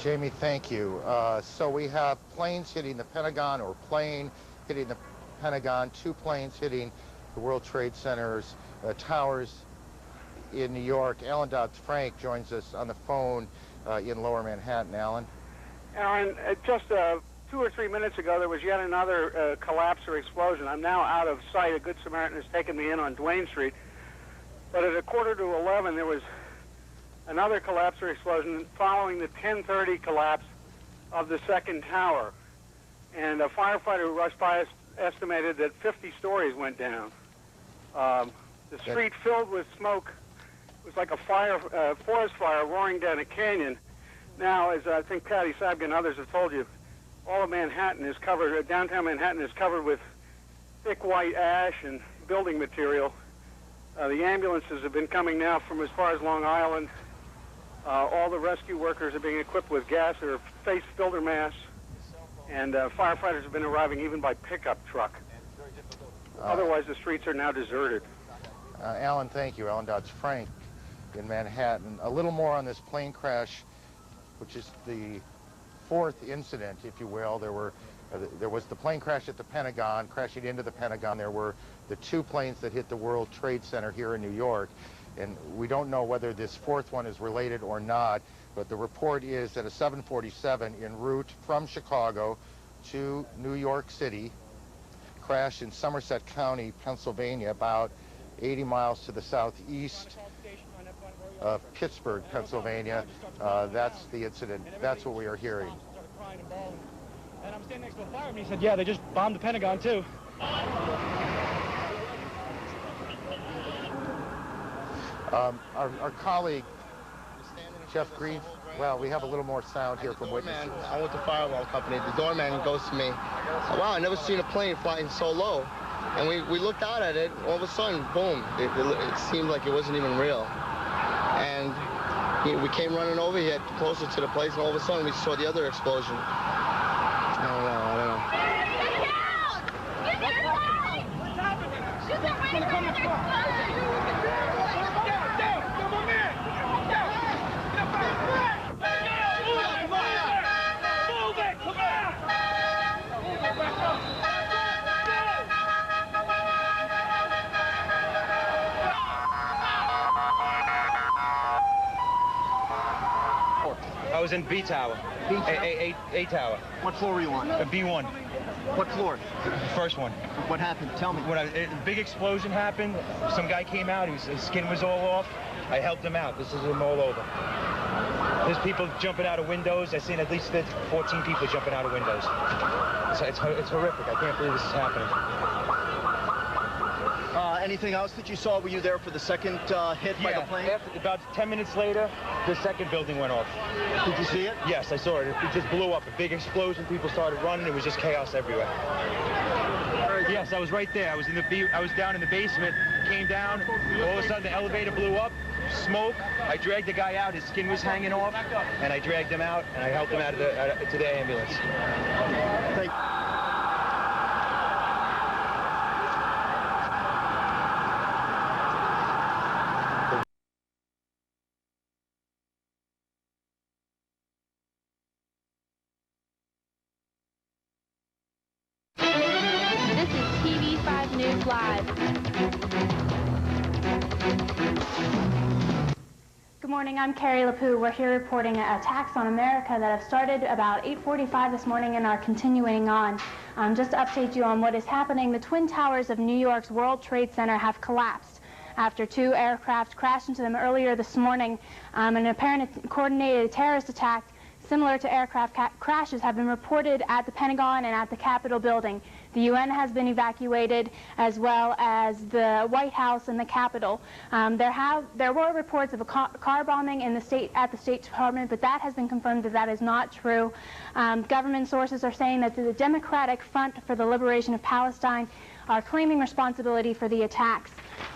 Jamie, thank you. So we have planes hitting the Pentagon, or plane hitting the Pentagon, 2 planes hitting the World Trade Center's towers in New York. Alan Dodds-Frank joins us on the phone in Lower Manhattan. Alan? Aaron, just 2 or 3 minutes ago, there was yet another collapse or explosion. I'm now out of sight. A Good Samaritan has taken me in on Duane Street. But at 11:15, there was another collapse or explosion following the 10:30 collapse of the second tower. And a firefighter who rushed by us estimated that 50 stories went down. The street filled with smoke. It was like a forest fire roaring down a canyon. Now, as I think Patty Sabga and others have told you, all of Manhattan is covered, downtown Manhattan is covered with thick white ash and building material. The ambulances have been coming now from as far as Long Island. All the rescue workers are being equipped with gas or face filter masks, and firefighters have been arriving even by pickup truck. Otherwise, the streets are now deserted. Alan, thank you. Alan Dodds-Frank in Manhattan. A little more on this plane crash, which is the 4th incident, if you will. There was the plane crash at the Pentagon, crashing into the Pentagon. There were the 2 planes that hit the World Trade Center here in New York. And we don't know whether this 4th one is related or not, but the report is that a 747 en route from Chicago to New York City crashed in Somerset County, Pennsylvania, about 80 miles to the southeast of Pittsburgh, Pennsylvania. That's the incident. That's what we are hearing. And I'm standing next to a fireman. He said, yeah, they just bombed the Pentagon, too. Our colleague, Jeff Green, well, we have a little more sound here from witnesses. I'm with the fire alarm company. The doorman goes to me, wow, I never seen a plane flying so low. And we looked out at it, all of a sudden, boom, it seemed like it wasn't even real. And we came running over here closer to the place, and all of a sudden we saw the other explosion. I don't know. Get down! What's happening? She's not waiting. I was in B Tower. A Tower. What floor were you on? B1. What floor? First one. What happened? Tell me. When a big explosion happened, some guy came out, his skin was all off. I helped him out. This is him all over. There's people jumping out of windows. I've seen at least 14 people jumping out of windows. It's horrific. I can't believe this is happening. Anything else that you saw? Were you there for the second hit by the plane? About 10 minutes later, the second building went off. Did you see it? Yes, I saw it. It just blew up. A big explosion. People started running. It was just chaos everywhere. Yes, I was right there. I was down in the basement. Came down. All of a sudden, the elevator blew up. Smoke. I dragged the guy out. His skin was hanging off, and I dragged him out, and I helped him out of to the ambulance. Thank you. Good morning, I'm Carrie LaPoo. We're here reporting attacks on America that have started about 8:45 this morning and are continuing on. Just to update you on what is happening, the Twin Towers of New York's World Trade Center have collapsed after 2 aircraft crashed into them earlier this morning. An apparent coordinated terrorist attack similar to aircraft crashes have been reported at the Pentagon and at the Capitol building. The UN has been evacuated, as well as the White House and the Capitol. There were reports of a car bombing at the State Department, but that has been confirmed that is not true. Government sources are saying that the Democratic Front for the Liberation of Palestine are claiming responsibility for the attacks.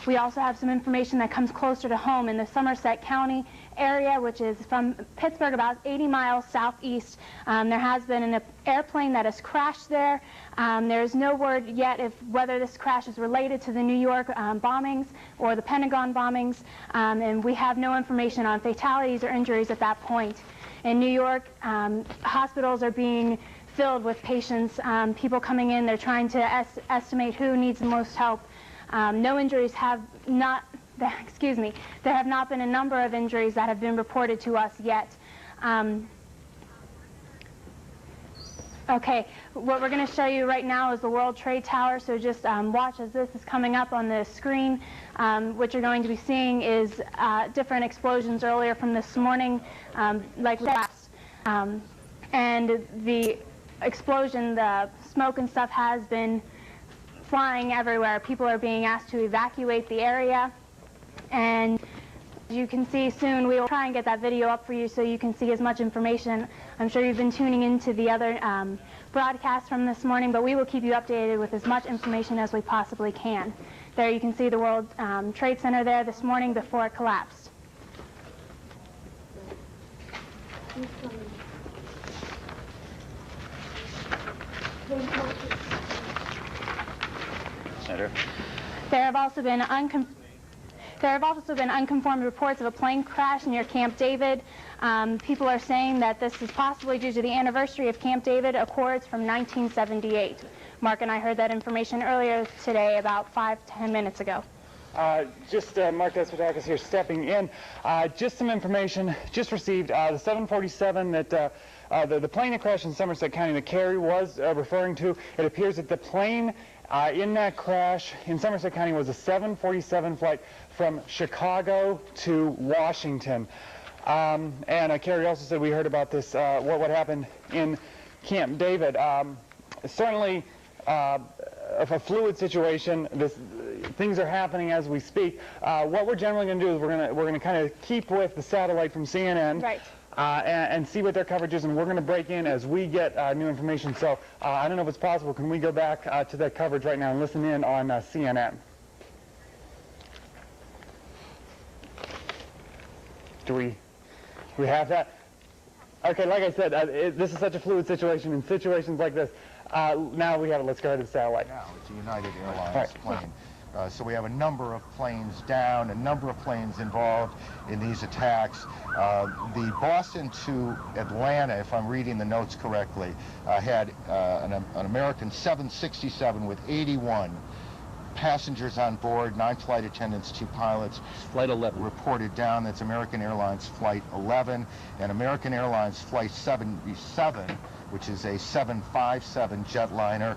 We also have some information that comes closer to home in the Somerset County area, which is from Pittsburgh, about 80 miles southeast. There has been an airplane that has crashed there. There's no word yet whether this crash is related to the New York bombings or the Pentagon bombings, and we have no information on fatalities or injuries at that point. In New York, hospitals are being filled with patients, people coming in. They're trying to estimate who needs the most help. No injuries have not, excuse me, there have not been a number of injuries that have been reported to us yet. Okay, what we're going to show you right now is the World Trade Tower, so just watch as this is coming up on the screen. What you're going to be seeing is different explosions earlier from this morning, like last. And the explosion, the smoke and stuff has been flying everywhere. People are being asked to evacuate the area. And as you can see soon, we will try and get that video up for you so you can see as much information. I'm sure you've been tuning into the other broadcasts from this morning, but we will keep you updated with as much information as we possibly can. There you can see the World Trade Center there this morning before it collapsed. Senator. There have also been unconfirmed reports of a plane crash near Camp David. People are saying that this is possibly due to the anniversary of Camp David Accords from 1978. Mark and I heard that information earlier today, about 5-10 minutes ago. Mark Despotakis here stepping in. Just some information just received. The 747 that the plane that crashed in Somerset County that Carrie was referring to, it appears that the plane in that crash in Somerset County was a 747 flight from Chicago to Washington. And Carrie also said we heard about this, what happened in Camp David. Certainly a fluid situation. Things are happening as we speak. What we're generally going to do is we're going to kind of keep with the satellite from CNN. Right. And see what their coverage is, and we're going to break in as we get new information. So I don't know if it's possible. Can we go back to that coverage right now and listen in on CNN? Do we have that? Okay, like I said, this is such a fluid situation. In situations like this, now we have it. Let's go ahead to the satellite. Now it's a United Airlines plane. So we have a number of planes down, a number of planes involved in these attacks. The Boston to Atlanta, if I'm reading the notes correctly, had an American 767 with 81 passengers on board, 9 flight attendants, 2 pilots. Flight 11. Reported down. That's American Airlines Flight 11. And American Airlines Flight 77, which is a 757 jetliner,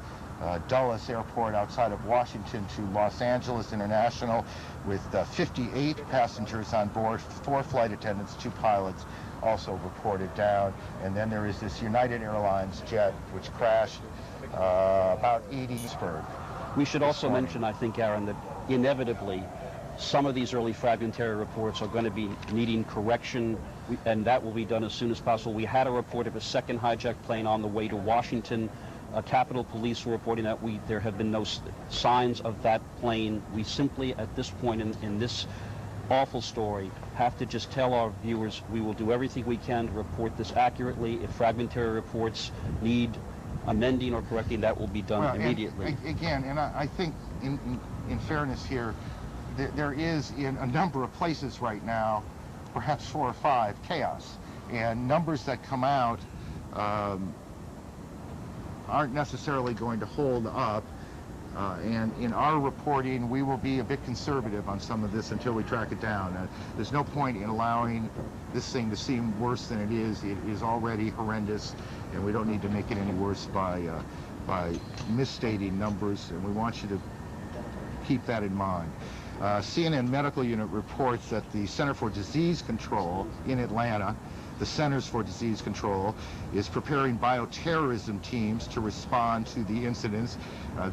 Dulles Airport outside of Washington to Los Angeles International, with 58 passengers on board, 4 flight attendants, 2 pilots, also reported down. And then there is this United Airlines jet which crashed about 80 Pittsburgh. We should also mention, I think, Aaron, that inevitably some of these early fragmentary reports are going to be needing correction, and that will be done as soon as possible. We had a report of a second hijacked plane on the way to Washington. Capitol Police were reporting that there have been no signs of that plane. We simply, at this point in this awful story, have to just tell our viewers we will do everything we can to report this accurately. If fragmentary reports need amending or correcting, that will be done immediately. And I think, in fairness here, there is in a number of places right now, perhaps 4 or 5, chaos. And numbers that come out aren't necessarily going to hold up. And in our reporting, we will be a bit conservative on some of this until we track it down. There's no point in allowing this thing to seem worse than it is. It is already horrendous, and we don't need to make it any worse by misstating numbers, and we want you to keep that in mind. CNN Medical Unit reports that the Center for Disease Control in Atlanta, the Centers for Disease Control, is preparing bioterrorism teams to respond to the incidents.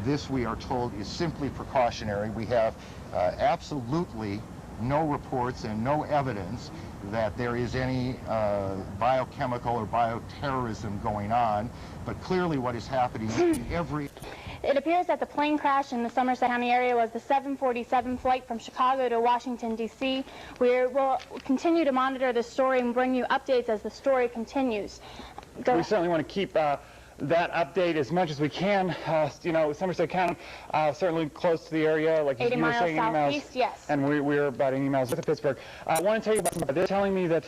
This, we are told, is simply precautionary. We have absolutely no reports and no evidence that there is any biochemical or bioterrorism going on, but clearly what is happening in every... It appears that the plane crash in the Somerset County area was the 747 flight from Chicago to Washington, D.C. We'll continue to monitor the story and bring you updates as the story continues. We certainly want to keep that update as much as we can. You know, Somerset County, certainly close to the area, like 80 you were saying, 80 miles southeast, yes. And we're about 80 miles north of Pittsburgh. I want to tell you about something. They're telling me that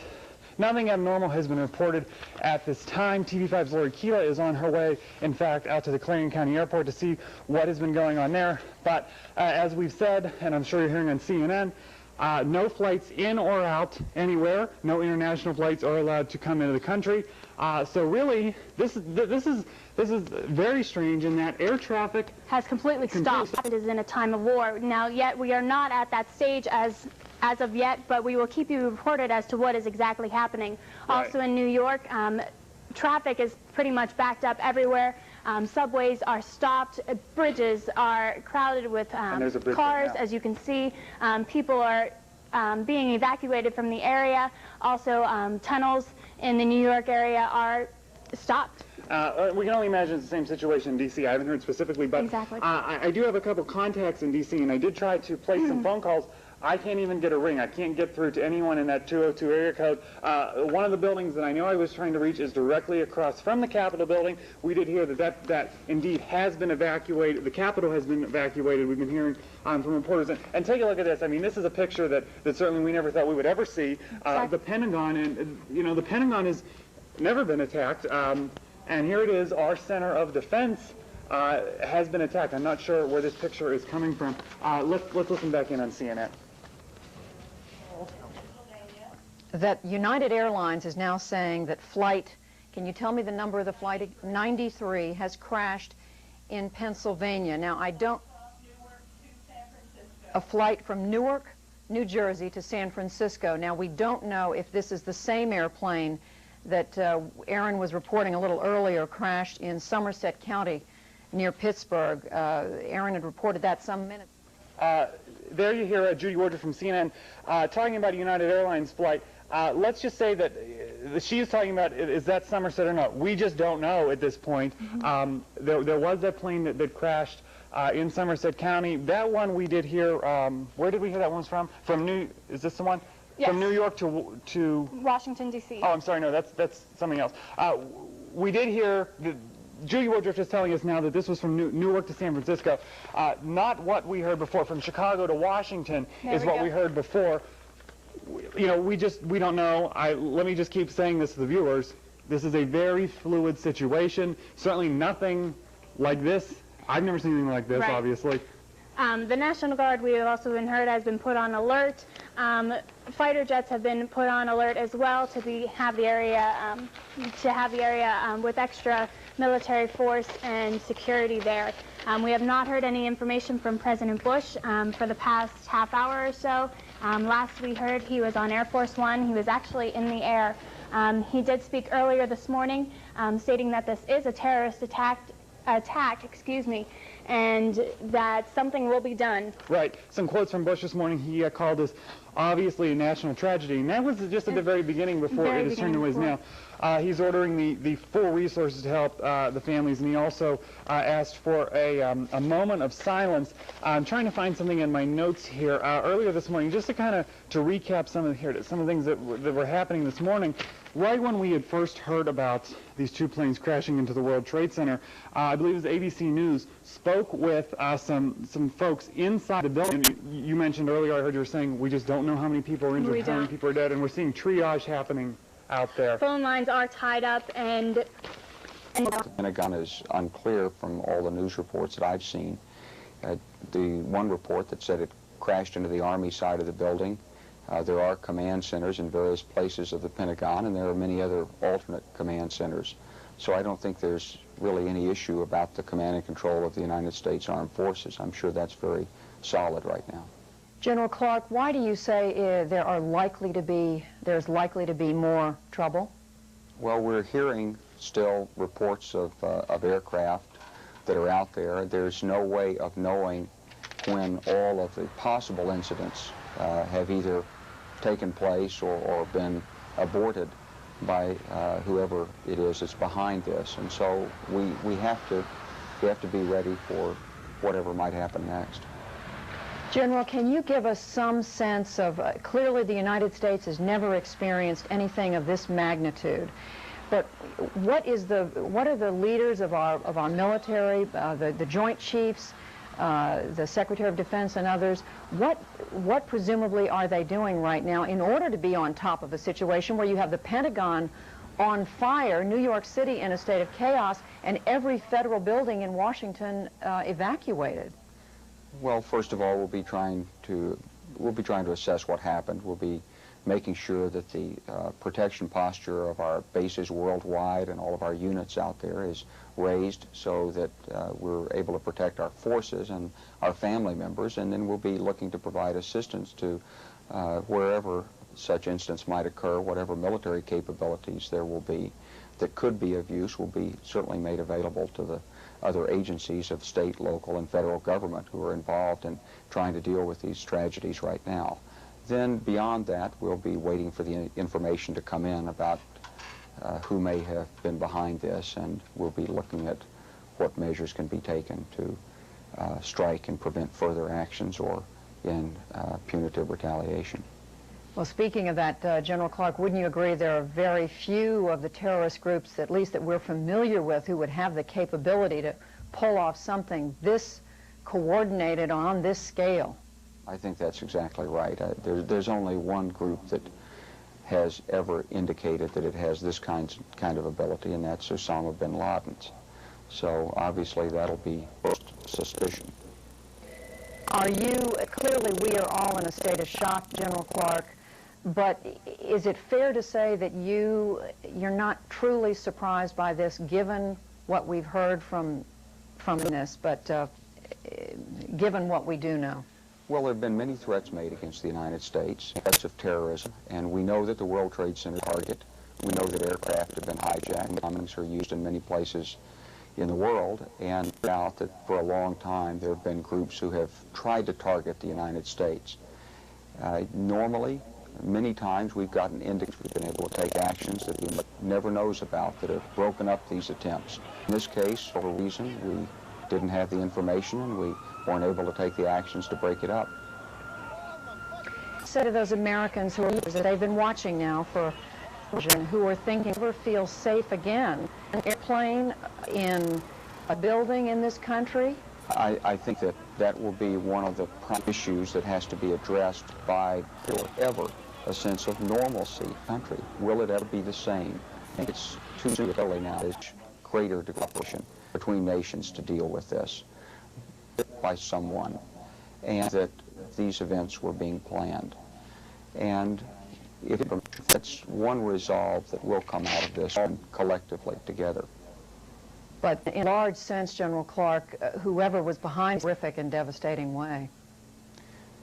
nothing abnormal has been reported at this time. TV5's Lori Keela is on her way, in fact, out to the Clarion County Airport to see what has been going on there. But as we've said, and I'm sure you're hearing on CNN, no flights in or out anywhere. No international flights are allowed to come into the country. So really, this is very strange in that air traffic has completely stopped. It is in a time of war. Now, yet we are not at that stage as of yet, but we will keep you reported as to what is exactly happening. Right. Also in New York, traffic is pretty much backed up everywhere. Subways are stopped. Bridges are crowded with cars, as you can see. People are being evacuated from the area. Also, tunnels in the New York area are stopped. We can only imagine it's the same situation in D.C. I haven't heard specifically, but exactly. I do have a couple contacts in D.C., and I did try to place some phone calls. I can't even get a ring. I can't get through to anyone in that 202 area code. One of the buildings that I know I was trying to reach is directly across from the Capitol building. We did hear that indeed has been evacuated. The Capitol has been evacuated. We've been hearing from reporters. And take a look at this. I mean, this is a picture that certainly we never thought we would ever see. The Pentagon, and you know, the Pentagon has never been attacked. And here it is, our center of defense has been attacked. I'm not sure where this picture is coming from. Let's listen back in on CNN. That United Airlines is now saying that flight, can you tell me the number of the flight, 93, has crashed in Pennsylvania. Now, a flight from Newark, New Jersey to San Francisco. Now, we don't know if this is the same airplane that Aaron was reporting a little earlier crashed in Somerset County near Pittsburgh. Aaron had reported that some minutes. There you hear Judy Woodruff from CNN talking about a United Airlines flight. Let's just say that she is talking about, is that Somerset or not? We just don't know at this point. There was that plane that crashed in Somerset County. That one we did hear, where did we hear that one from? Is this the one? Yes. From New York to Washington, D.C. Oh, I'm sorry, no, that's something else. We did hear, Judy Woodruff is telling us now that this was from Newark to San Francisco. Not what we heard before. From Chicago to Washington is what we heard before. You know, we don't know. Let me just keep saying this to the viewers. This is a very fluid situation. Certainly nothing like this. I've never seen anything like this, obviously. The National Guard, we have also been heard, has been put on alert. Fighter jets have been put on alert as well to have the area with extra military force and security there. We have not heard any information from President Bush for the past half hour or so. Last we heard, he was on Air Force One. He was actually in the air. He did speak earlier this morning, stating that this is a terrorist attack, and that something will be done. Right. Some quotes from Bush this morning. He called this obviously a national tragedy, and that was just at the very beginning before it has turned to what it is now. He's ordering the full resources to help the families, and he also asked for a moment of silence. I'm trying to find something in my notes here earlier this morning, just to kind of recap some of the things that were happening this morning. Right when we had first heard about these two planes crashing into the World Trade Center, I believe it was ABC News, spoke with some folks inside the building. You mentioned earlier, I heard you were saying, we just don't know how many people are injured, how many people are dead, and we're seeing triage happening out there. Phone lines are tied up, and the Pentagon is unclear from all the news reports that I've seen. The one report that said it crashed into the Army side of the building. There are command centers in various places of the Pentagon, and there are many other alternate command centers. So I don't think there's really any issue about the command and control of the United States Armed Forces. I'm sure that's very solid right now. General Clark, why do you say there's likely to be more trouble? Well, we're hearing still reports of aircraft that are out there. There's no way of knowing when all of the possible incidents have either taken place or been aborted by whoever it is that's behind this. And so we have to be ready for whatever might happen next. General, can you give us some sense of, clearly the United States has never experienced anything of this magnitude, but what are the leaders of our military, the Joint Chiefs, the Secretary of Defense and others, what presumably are they doing right now in order to be on top of a situation where you have the Pentagon on fire, New York City in a state of chaos, and every federal building in Washington evacuated? Well, first of all, we'll be trying to assess what happened. We'll be making sure that the protection posture of our bases worldwide and all of our units out there is raised so that we're able to protect our forces and our family members, and then we'll be looking to provide assistance to wherever such incidents might occur. Whatever military capabilities there will be that could be of use will be certainly made available to the other agencies of state, local, and federal government who are involved in trying to deal with these tragedies right now. Then beyond that, we'll be waiting for the information to come in about who may have been behind this, and we'll be looking at what measures can be taken to strike and prevent further actions or in punitive retaliation. Well, speaking of that, General Clark, wouldn't you agree there are very few of the terrorist groups, at least that we're familiar with, who would have the capability to pull off something this coordinated on this scale? I think that's exactly right. There's only one group that has ever indicated that it has this kind of ability, and that's Osama bin Laden's. So obviously that'll be suspicion. Are you, clearly we are all in a state of shock, General Clark, but is it fair to say that you're not truly surprised by this, given what we've heard from this, but given what we do know? Well, there have been many threats made against the United States, threats of terrorism, and we know that the World Trade Center target. We know that aircraft have been hijacked. Bombings are used in many places in the world, and doubt that for a long time there have been groups who have tried to target the United States. Normally, many times we've gotten indicators, we've been able to take actions that the never knows about that have broken up these attempts. In this case, for a reason, we didn't have the information and we weren't able to take the actions to break it up. Say to those Americans who are that they've been watching now for who are thinking, never feel safe again, an airplane in a building in this country? I think that will be one of the prime issues that has to be addressed by ever a sense of normalcy in the country. Will it ever be the same? I think it's too soon early now. There's greater cooperation between nations to deal with this by someone, and that these events were being planned. And if that's one resolve that will come out of this collectively together. But in a large sense, General Clark, whoever was behind this horrific and devastating way.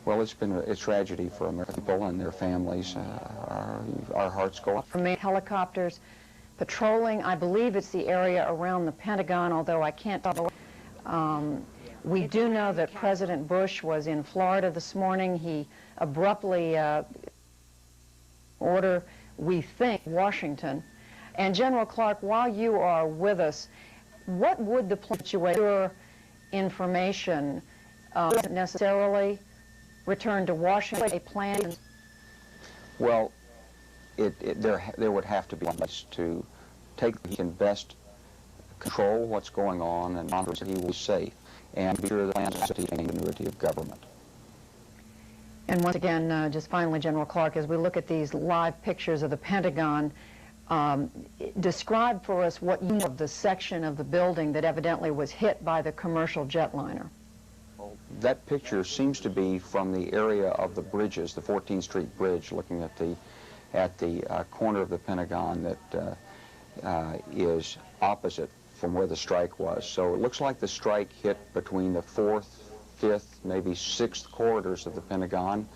Well, it's been a tragedy for American people and their families. Our hearts go up. From helicopters patrolling, I believe it's the area around the Pentagon, although I can't tell. We do know that President Bush was in Florida this morning. He abruptly ordered, we think, Washington. And General Clark, while you are with us, what would the situation information necessarily return to Washington, a plan? Well, there would have to be ways to take he can best control what's going on and monitor that he will be safe and be sure that the continuity of government. And once again, just finally, General Clark, as we look at these live pictures of the Pentagon, describe for us what you know of the section of the building that evidently was hit by the commercial jetliner. Well, that picture seems to be from the area of the bridges, the 14th Street Bridge, looking at the corner of the Pentagon that is opposite from where the strike was. So it looks like the strike hit between the 4th, 5th, maybe 6th corridors of the Pentagon.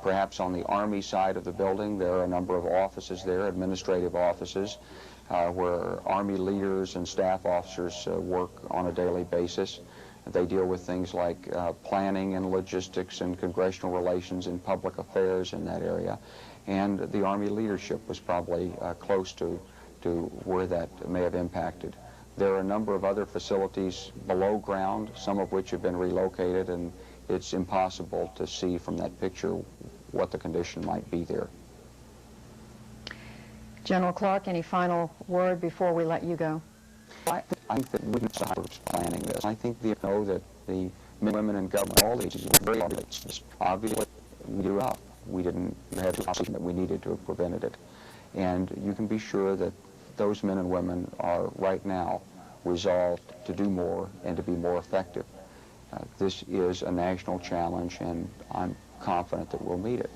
Perhaps on the Army side of the building, there are a number of offices there, administrative offices, where Army leaders and staff officers work on a daily basis. They deal with things like planning and logistics and congressional relations and public affairs in that area. And the Army leadership was probably close to where that may have impacted. There are a number of other facilities below ground, some of which have been relocated, and it's impossible to see from that picture what the condition might be there. General Clark, any final word before we let you go? I think that we are planning this. I think they know that the men, women, and government, all these, very obviously we grew up. We didn't have the option that we needed to have prevented it. And you can be sure that those men and women are right now resolved to do more and to be more effective. This is a national challenge, and I'm confident that we'll meet it.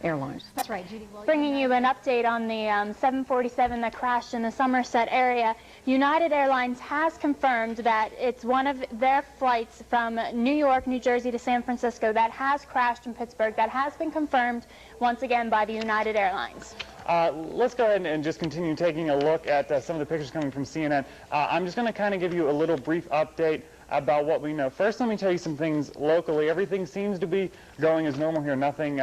Airlines. That's right, Judy. Bringing you an update on the 747 that crashed in the Somerset area. United Airlines has confirmed that it's one of their flights from New York, New Jersey to San Francisco that has crashed in Pittsburgh. That has been confirmed once again by the United Airlines. Let's go ahead and just continue taking a look at some of the pictures coming from CNN. I'm just going to kind of give you a little brief update about what we know. First, let me tell you some things locally. Everything seems to be going as normal here. Nothing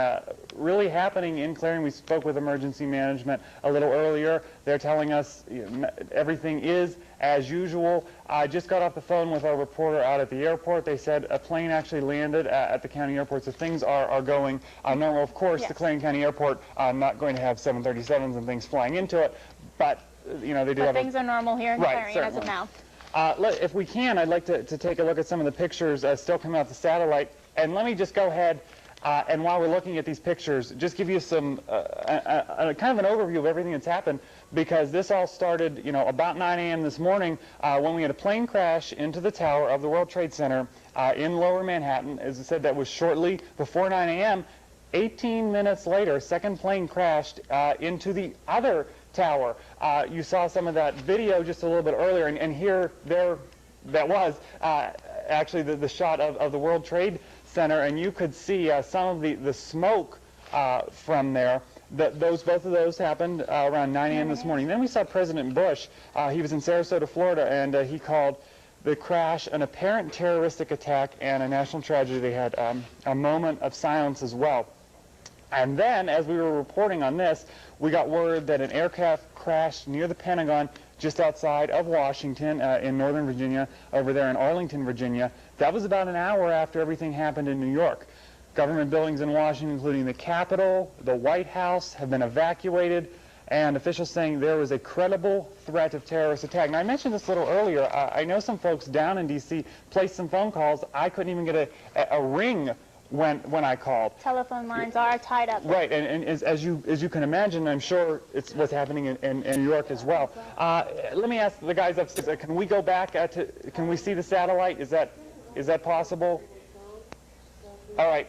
really happening in Clarion. We spoke with emergency management a little earlier. They're telling us everything is as usual. I just got off the phone with our reporter out at the airport. They said a plane actually landed at the county airport, so things are going normal. Of course, yes. The Clarion County Airport not going to have 737s and things flying into it, but you know, they do have things are normal here in Clarion certainly. As of now. If we can, I'd like to take a look at some of the pictures still coming off the satellite. And let me just go ahead and while we're looking at these pictures, just give you some kind of an overview of everything that's happened, because this all started, you know, about 9 a.m. this morning when we had a plane crash into the tower of the World Trade Center in Lower Manhattan. As I said, that was shortly before 9 a.m. 18 minutes later, a second plane crashed into the other tower. You saw some of that video just a little bit earlier, and here, that was actually the shot of the World Trade Center, and you could see some of the smoke from there. Both of those happened around 9 a.m. this morning. Then we saw President Bush. He was in Sarasota, Florida, and he called the crash an apparent terroristic attack and a national tragedy. They had a moment of silence as well. And then, as we were reporting on this, we got word that an aircraft crashed near the Pentagon just outside of Washington in Northern Virginia, over there in Arlington, Virginia. That was about an hour after everything happened in New York. Government buildings in Washington, including the Capitol, the White House, have been evacuated, and officials saying there was a credible threat of terrorist attack. Now, I mentioned this a little earlier. I know some folks down in D.C. placed some phone calls. I couldn't even get a ring when I called. Telephone lines are tied up. Right, and as you can imagine, I'm sure it's what's happening in New York as well. Let me ask the guys upstairs, can we go back can we see the satellite? Is that possible? All right,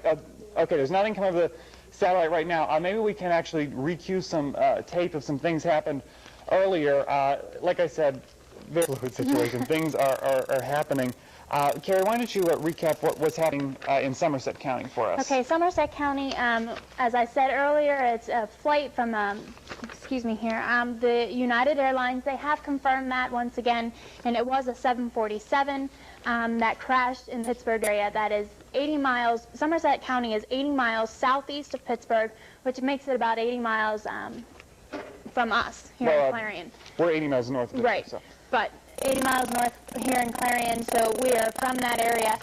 okay, there's nothing coming over the satellite right now. Maybe we can actually recue some tape of some things happened earlier. Like I said, very fluid situation. Things are happening. Carrie, why don't you recap what's happening in Somerset County for us? Okay, Somerset County, as I said earlier, it's a flight from, the United Airlines. They have confirmed that once again, and it was a 747 that crashed in the Pittsburgh area. That is 80 miles, Somerset County is 80 miles southeast of Pittsburgh, which makes it about 80 miles from us here in Clarion. We're 80 miles north of Pittsburgh. Right, so. But 80 miles north here in Clarion, so we are from that area.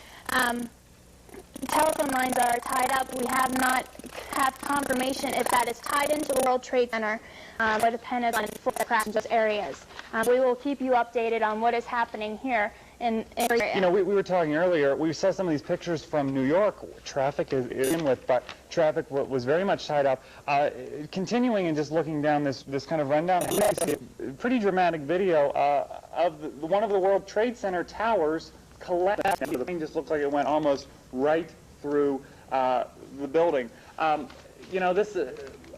Telephone lines are tied up. We have not had confirmation if that is tied into the World Trade Center or the Pentagon for the crash in those areas. We will keep you updated on what is happening here in the area. You know, we were talking earlier, we saw some of these pictures from New York. Traffic is in with, but traffic was very much tied up. Continuing and just looking down this kind of rundown, we see a pretty dramatic video of one of the World Trade Center towers collapsed. The thing just looks like it went almost right through the building. You know, this,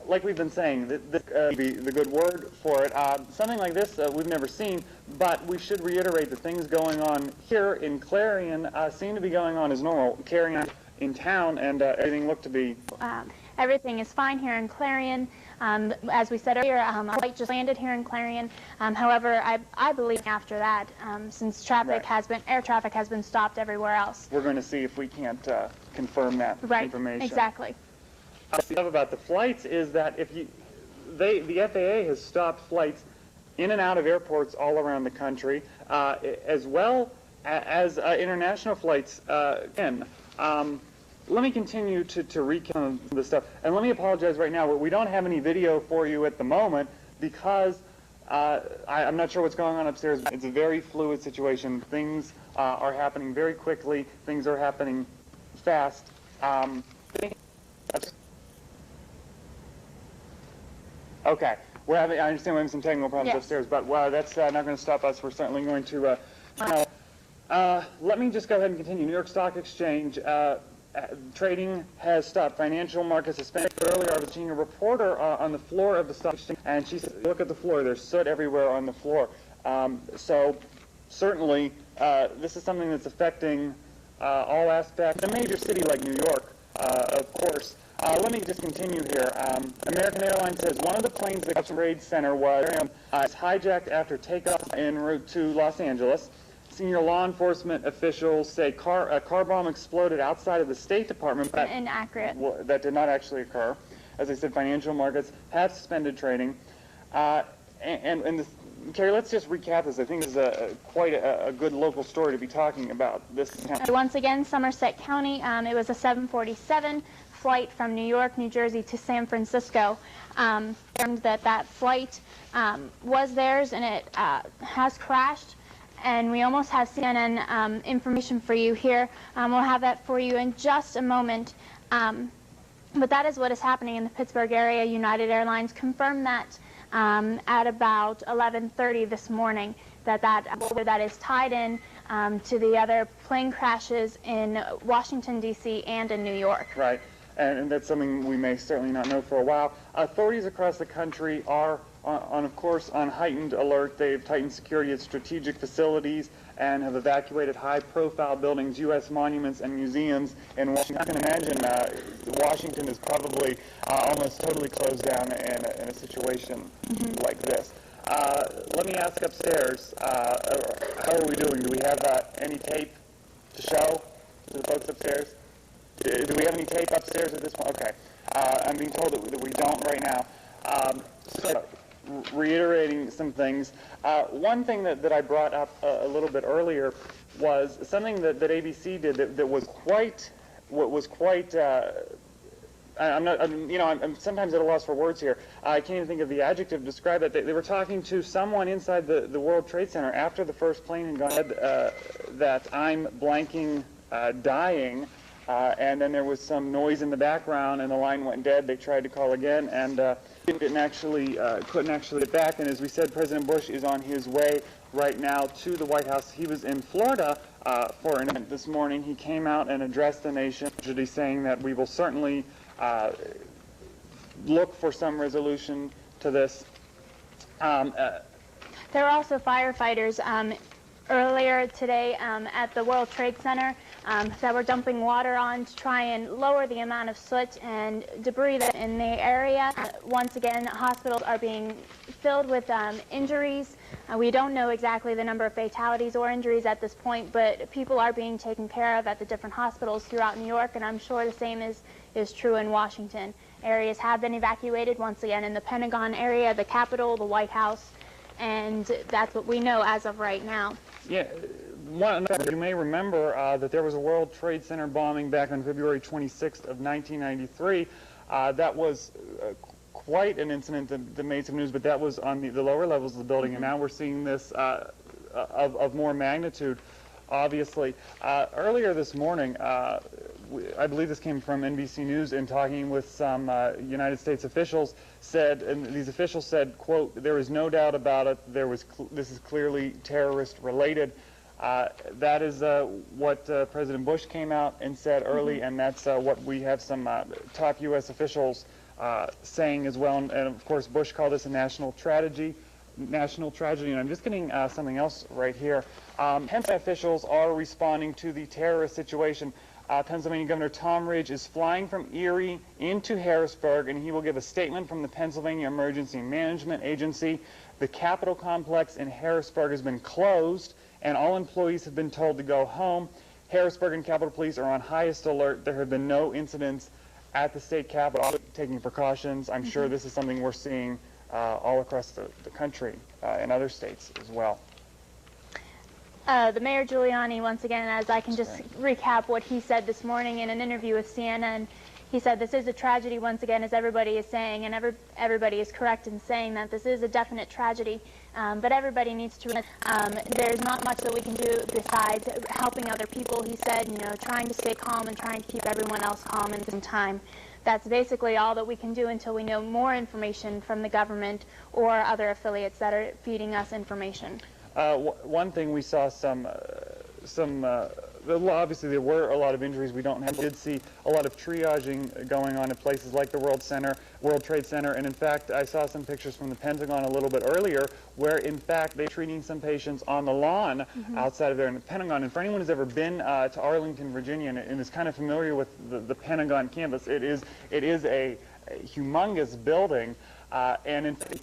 like we've been saying, this be the good word for it. Something like this we've never seen, but we should reiterate that things going on here in Clarion seem to be going on as normal, carrying on in town, and everything looked to be... everything is fine here in Clarion. As we said earlier, our flight just landed here in Clarion. However, I believe after that, since air traffic has been stopped everywhere else. We're going to see if we can't confirm that information. Exactly. What I love about the flights is that the FAA has stopped flights in and out of airports all around the country, as well as international flights in. Let me continue to recount the stuff, and let me apologize right now. We don't have any video for you at the moment because I'm not sure what's going on upstairs. It's a very fluid situation. Things are happening very quickly. Things are happening fast. Okay, I understand we're having some technical problems upstairs, but that's not going to stop us. We're certainly going to. Let me just go ahead and continue. New York Stock Exchange. Trading has stopped. Financial markets suspended. Earlier, I was seeing a reporter on the floor of the stock exchange, and she said, "Look at the floor. There's soot everywhere on the floor." So, certainly, this is something that's affecting all aspects. A major city like New York, of course. Let me just continue here. American Airlines says one of the planes that got to Trade Center was hijacked after takeoff en route to Los Angeles. Senior law enforcement officials say a car bomb exploded outside of the State Department. Inaccurate. That did not actually occur. As I said, financial markets have suspended trading. Carrie, let's just recap this. I think this is quite a good local story to be talking about. Once again, Somerset County, it was a 747 flight from New York, New Jersey to San Francisco. That flight was theirs, and it has crashed. And we almost have CNN information for you here. We'll have that for you in just a moment. But that is what is happening in the Pittsburgh area. United Airlines confirmed that at about 11:30 this morning, that is tied in to the other plane crashes in Washington, D.C. and in New York. Right, and that's something we may certainly not know for a while. Authorities across the country are of course, on heightened alert. They've tightened security at strategic facilities and have evacuated high-profile buildings, U.S. monuments, and museums in Washington. I can imagine Washington is probably almost totally closed down in a situation like this. Let me ask upstairs, how are we doing? Do we have any tape to show to the folks upstairs? Do we have any tape upstairs at this point? Okay. I'm being told that we don't right now. Reiterating some things. One thing that I brought up a little bit earlier was something that ABC did that was quite. I'm sometimes at a loss for words here. I can't even think of the adjective to describe it. They were talking to someone inside the World Trade Center after the first plane had gone that I'm blanking dying. And then there was some noise in the background, and the line went dead. They tried to call again, and couldn't actually get back. And as we said, President Bush is on his way right now to the White House. He was in Florida for an event this morning. He came out and addressed the nation, saying that we will certainly look for some resolution to this. There are also firefighters earlier today at the World Trade Center that were dumping water on to try and lower the amount of soot and debris that's in the area. Once again, hospitals are being filled with injuries. We don't know exactly the number of fatalities or injuries at this point, but people are being taken care of at the different hospitals throughout New York, and I'm sure the same is true in Washington. Areas have been evacuated, once again, in the Pentagon area, the Capitol, the White House, and that's what we know as of right now. Yeah, you may remember that there was a World Trade Center bombing back on February 26th of 1993. That was quite an incident that made some news, but that was on the lower levels of the building, and now we're seeing this of more magnitude, obviously. Earlier this morning, I believe this came from NBC News, in talking with some United States officials, and these officials said, quote, "There is no doubt about it. This is clearly terrorist related." That is what President Bush came out and said early, and that's what we have some top U.S. officials saying as well. And of course, Bush called this a national tragedy. And I'm just getting something else right here. Hence, officials are responding to the terrorist situation. Pennsylvania Governor Tom Ridge is flying from Erie into Harrisburg, and he will give a statement from the Pennsylvania Emergency Management Agency. The Capitol complex in Harrisburg has been closed, and all employees have been told to go home. Harrisburg and Capitol Police are on highest alert. There have been no incidents at the state capitol, taking precautions. I'm sure this is something we're seeing all across the country in other states as well. The Mayor Giuliani, once again, as I can just recap what he said this morning in an interview with CNN, he said this is a tragedy once again, as everybody is saying, and everybody is correct in saying that this is a definite tragedy, but everybody needs to, there's not much that we can do besides helping other people, he said, you know, trying to stay calm and trying to keep everyone else calm at the same time. That's basically all that we can do until we know more information from the government or other affiliates that are feeding us information. One thing we saw obviously there were a lot of injuries we don't have. We did see a lot of triaging going on in places like the World Trade Center, and in fact I saw some pictures from the Pentagon a little bit earlier where in fact they're treating some patients on the lawn outside of there in the Pentagon. And for anyone who's ever been to Arlington, Virginia, and is kind of familiar with the Pentagon campus, it is a humongous building, and in fact,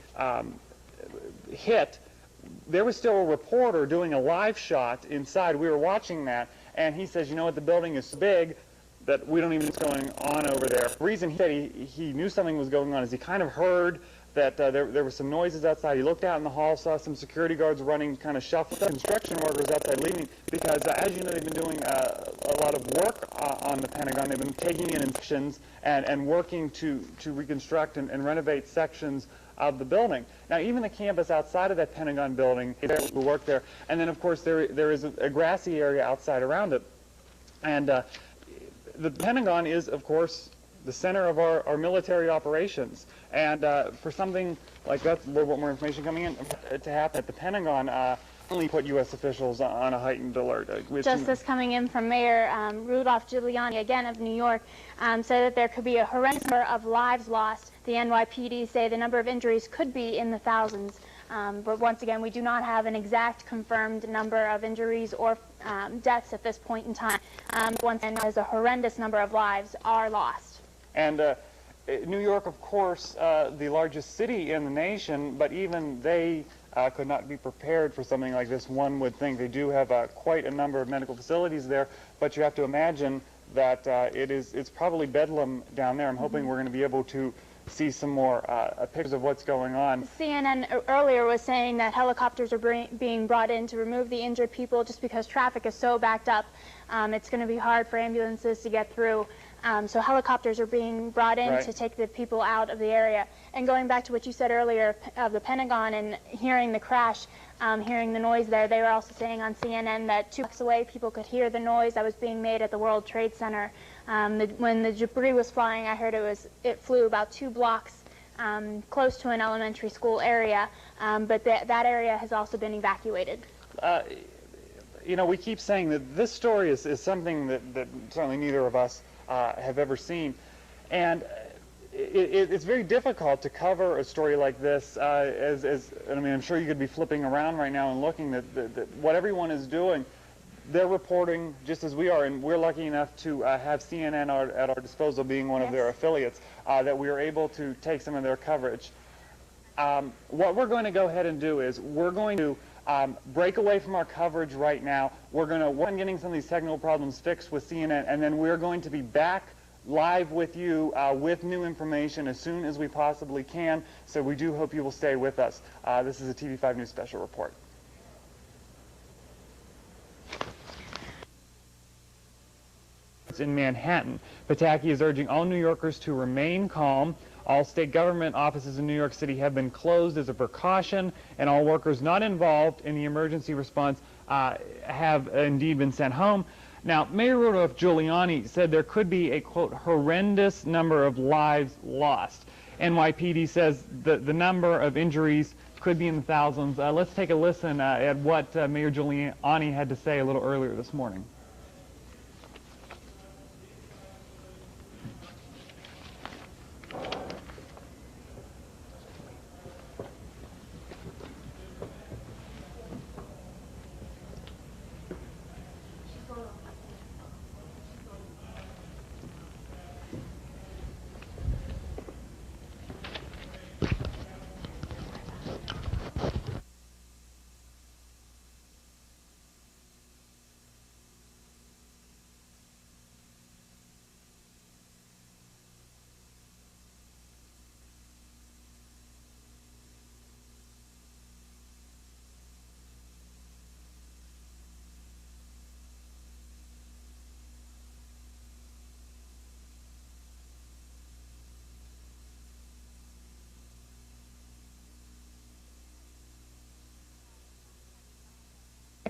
there was still a reporter doing a live shot inside. We were watching that, and he says, you know what, the building is so big that we don't even know what's going on over there. The reason he said he knew something was going on is he kind of heard that there were some noises outside. He looked out in the hall, saw some security guards running, kind of shuffling, construction workers outside leaving, because as you know, they've been doing a lot of work on the Pentagon. They've been taking in sections and working to reconstruct and renovate sections of the building. Now, even the campus outside of that Pentagon building, we work there, and then of course there is a grassy area outside around it. And the Pentagon is, of course, the center of our military operations. And for something like that, a little bit more information coming in, to happen at the Pentagon, only put U.S. officials on a heightened alert. Just this coming in from Mayor Rudolph Giuliani, again of New York, said that there could be a horrendous number of lives lost. The NYPD say the number of injuries could be in the thousands. But once again, we do not have an exact confirmed number of injuries or deaths at this point in time. Once again, there's a horrendous number of lives are lost. And New York, of course, the largest city in the nation, but even they could not be prepared for something like this. One would think they do have quite a number of medical facilities there, but you have to imagine that it's probably bedlam down there. I'm hoping we're going to be able to see some more pictures of what's going on. CNN earlier was saying that helicopters are being brought in to remove the injured people just because traffic is so backed up. It's going to be hard for ambulances to get through. So helicopters are being brought in to take the people out of the area. And going back to what you said earlier of the Pentagon and hearing the crash, hearing the noise there, they were also saying on CNN that 2 blocks away people could hear the noise that was being made at the World Trade Center. When the debris was flying, I heard it flew about 2 blocks close to an elementary school area, but that area has also been evacuated. You know, we keep saying that this story is something that certainly neither of us have ever seen, and it's very difficult to cover a story like this. I mean, I'm sure you could be flipping around right now and looking that what everyone is doing. They're reporting just as we are, and we're lucky enough to have CNN at our disposal, being one of their affiliates, that we are able to take some of their coverage. What we're going to go ahead and do is we're going to break away from our coverage right now. We're going to work on getting some of these technical problems fixed with CNN, and then we're going to be back live with you with new information as soon as we possibly can. So we do hope you will stay with us. This is a TV5 News Special Report. In Manhattan, Pataki is urging all New Yorkers to remain calm. All state government offices in New York City have been closed as a precaution, and all workers not involved in the emergency response have indeed been sent home. Now, Mayor Rudolph Giuliani said there could be a, quote, horrendous number of lives lost. NYPD says the number of injuries could be in the thousands. Let's take a listen at what Mayor Giuliani had to say a little earlier this morning.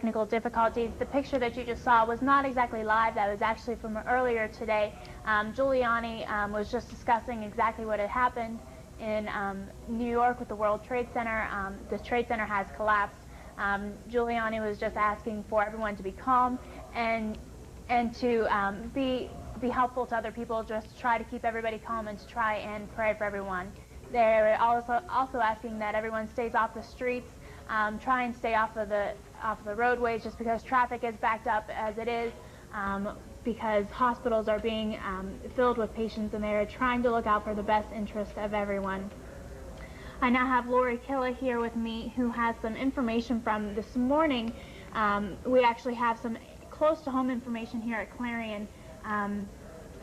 technical difficulties. The picture that you just saw was not exactly live. That was actually from earlier today. Giuliani was just discussing exactly what had happened in New York with the World Trade Center. The Trade Center has collapsed. Giuliani was just asking for everyone to be calm and to be helpful to other people, just to try to keep everybody calm and to try and pray for everyone. They're also asking that everyone stays off the streets, try and stay off of the roadways, just because traffic is backed up as it is, because hospitals are being filled with patients, and they're trying to look out for the best interest of everyone. I now have Lori Killa here with me, who has some information from this morning. We actually have some close to home information here at Clarion.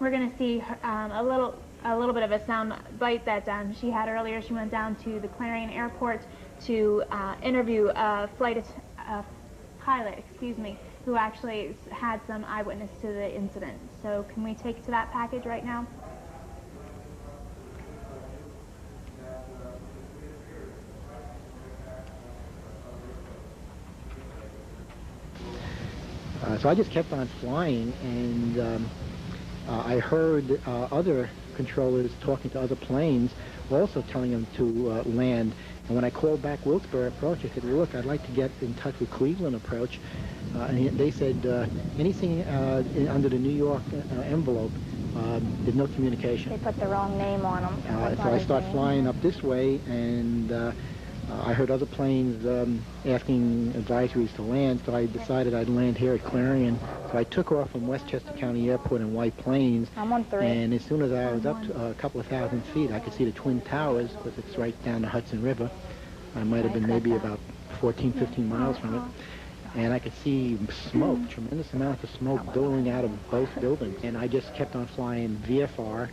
We're going to see a little bit of a sound bite that she had earlier. She went down to the Clarion airport to interview a pilot, who actually had some eyewitness to the incident. So can we take to that package right now? So I just kept on flying, and I heard other controllers talking to other planes, also telling them to land. And when I called back Wilkes-Barre approach, I said, well, look, I'd like to get in touch with Cleveland approach. And they said, anything under the New York envelope, there's no communication. They put the wrong name on them. So I start flying up this way, and I heard other planes asking advisories to land, so I decided I'd land here at Clarion. So I took off from Westchester County Airport in White Plains. I'm on 3. And as soon as I was up to a couple of thousand feet, I could see the Twin Towers, because it's right down the Hudson River. I might have been maybe about 14, 15 miles from it. And I could see smoke, tremendous amounts of smoke billowing out of both buildings. And I just kept on flying VFR,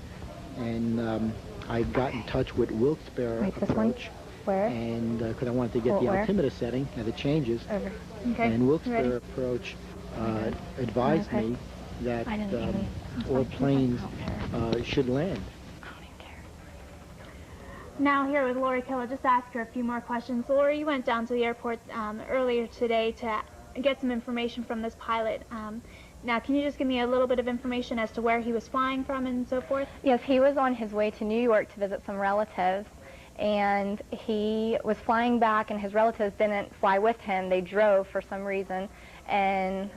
and I got in touch with Wilkes-Barre approach. Where? And because I wanted to get the altimeter setting as it changes. Over. Okay. And Wilkes-Barre approach advised me that all planes should land. Now here with Lori Killa, just ask her a few more questions. Lori, you went down to the airport earlier today to get some information from this pilot. Now, can you just give me a little bit of information as to where he was flying from and so forth? Yes, he was on his way to New York to visit some relatives, and he was flying back, and his relatives didn't fly with him. They drove for some reason, and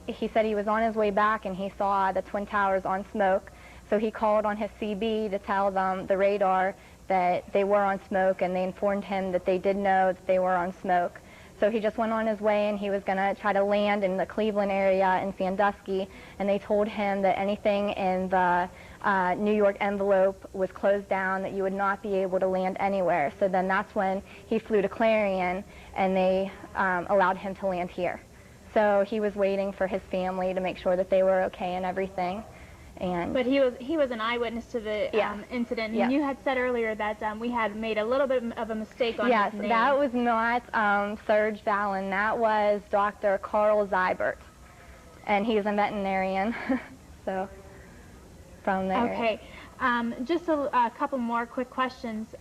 he said he was on his way back, and he saw the Twin Towers on smoke. So he called on his CB to tell them, the radar, that they were on smoke, and they informed him that they did know that they were on smoke. So he just went on his way, and he was going to try to land in the Cleveland area in Sandusky, and they told him that anything in the New York envelope was closed down, that you would not be able to land anywhere. So then that's when he flew to Clarion, and they allowed him to land here. So he was waiting for his family to make sure that they were okay and everything. But he was an eyewitness to the incident, and you had said earlier that we had made a little bit of a mistake on his name. Yes, that was not Serge Vallon. That was Dr. Carl Zybert, and he's a veterinarian. So from there. Okay, just a couple more quick questions.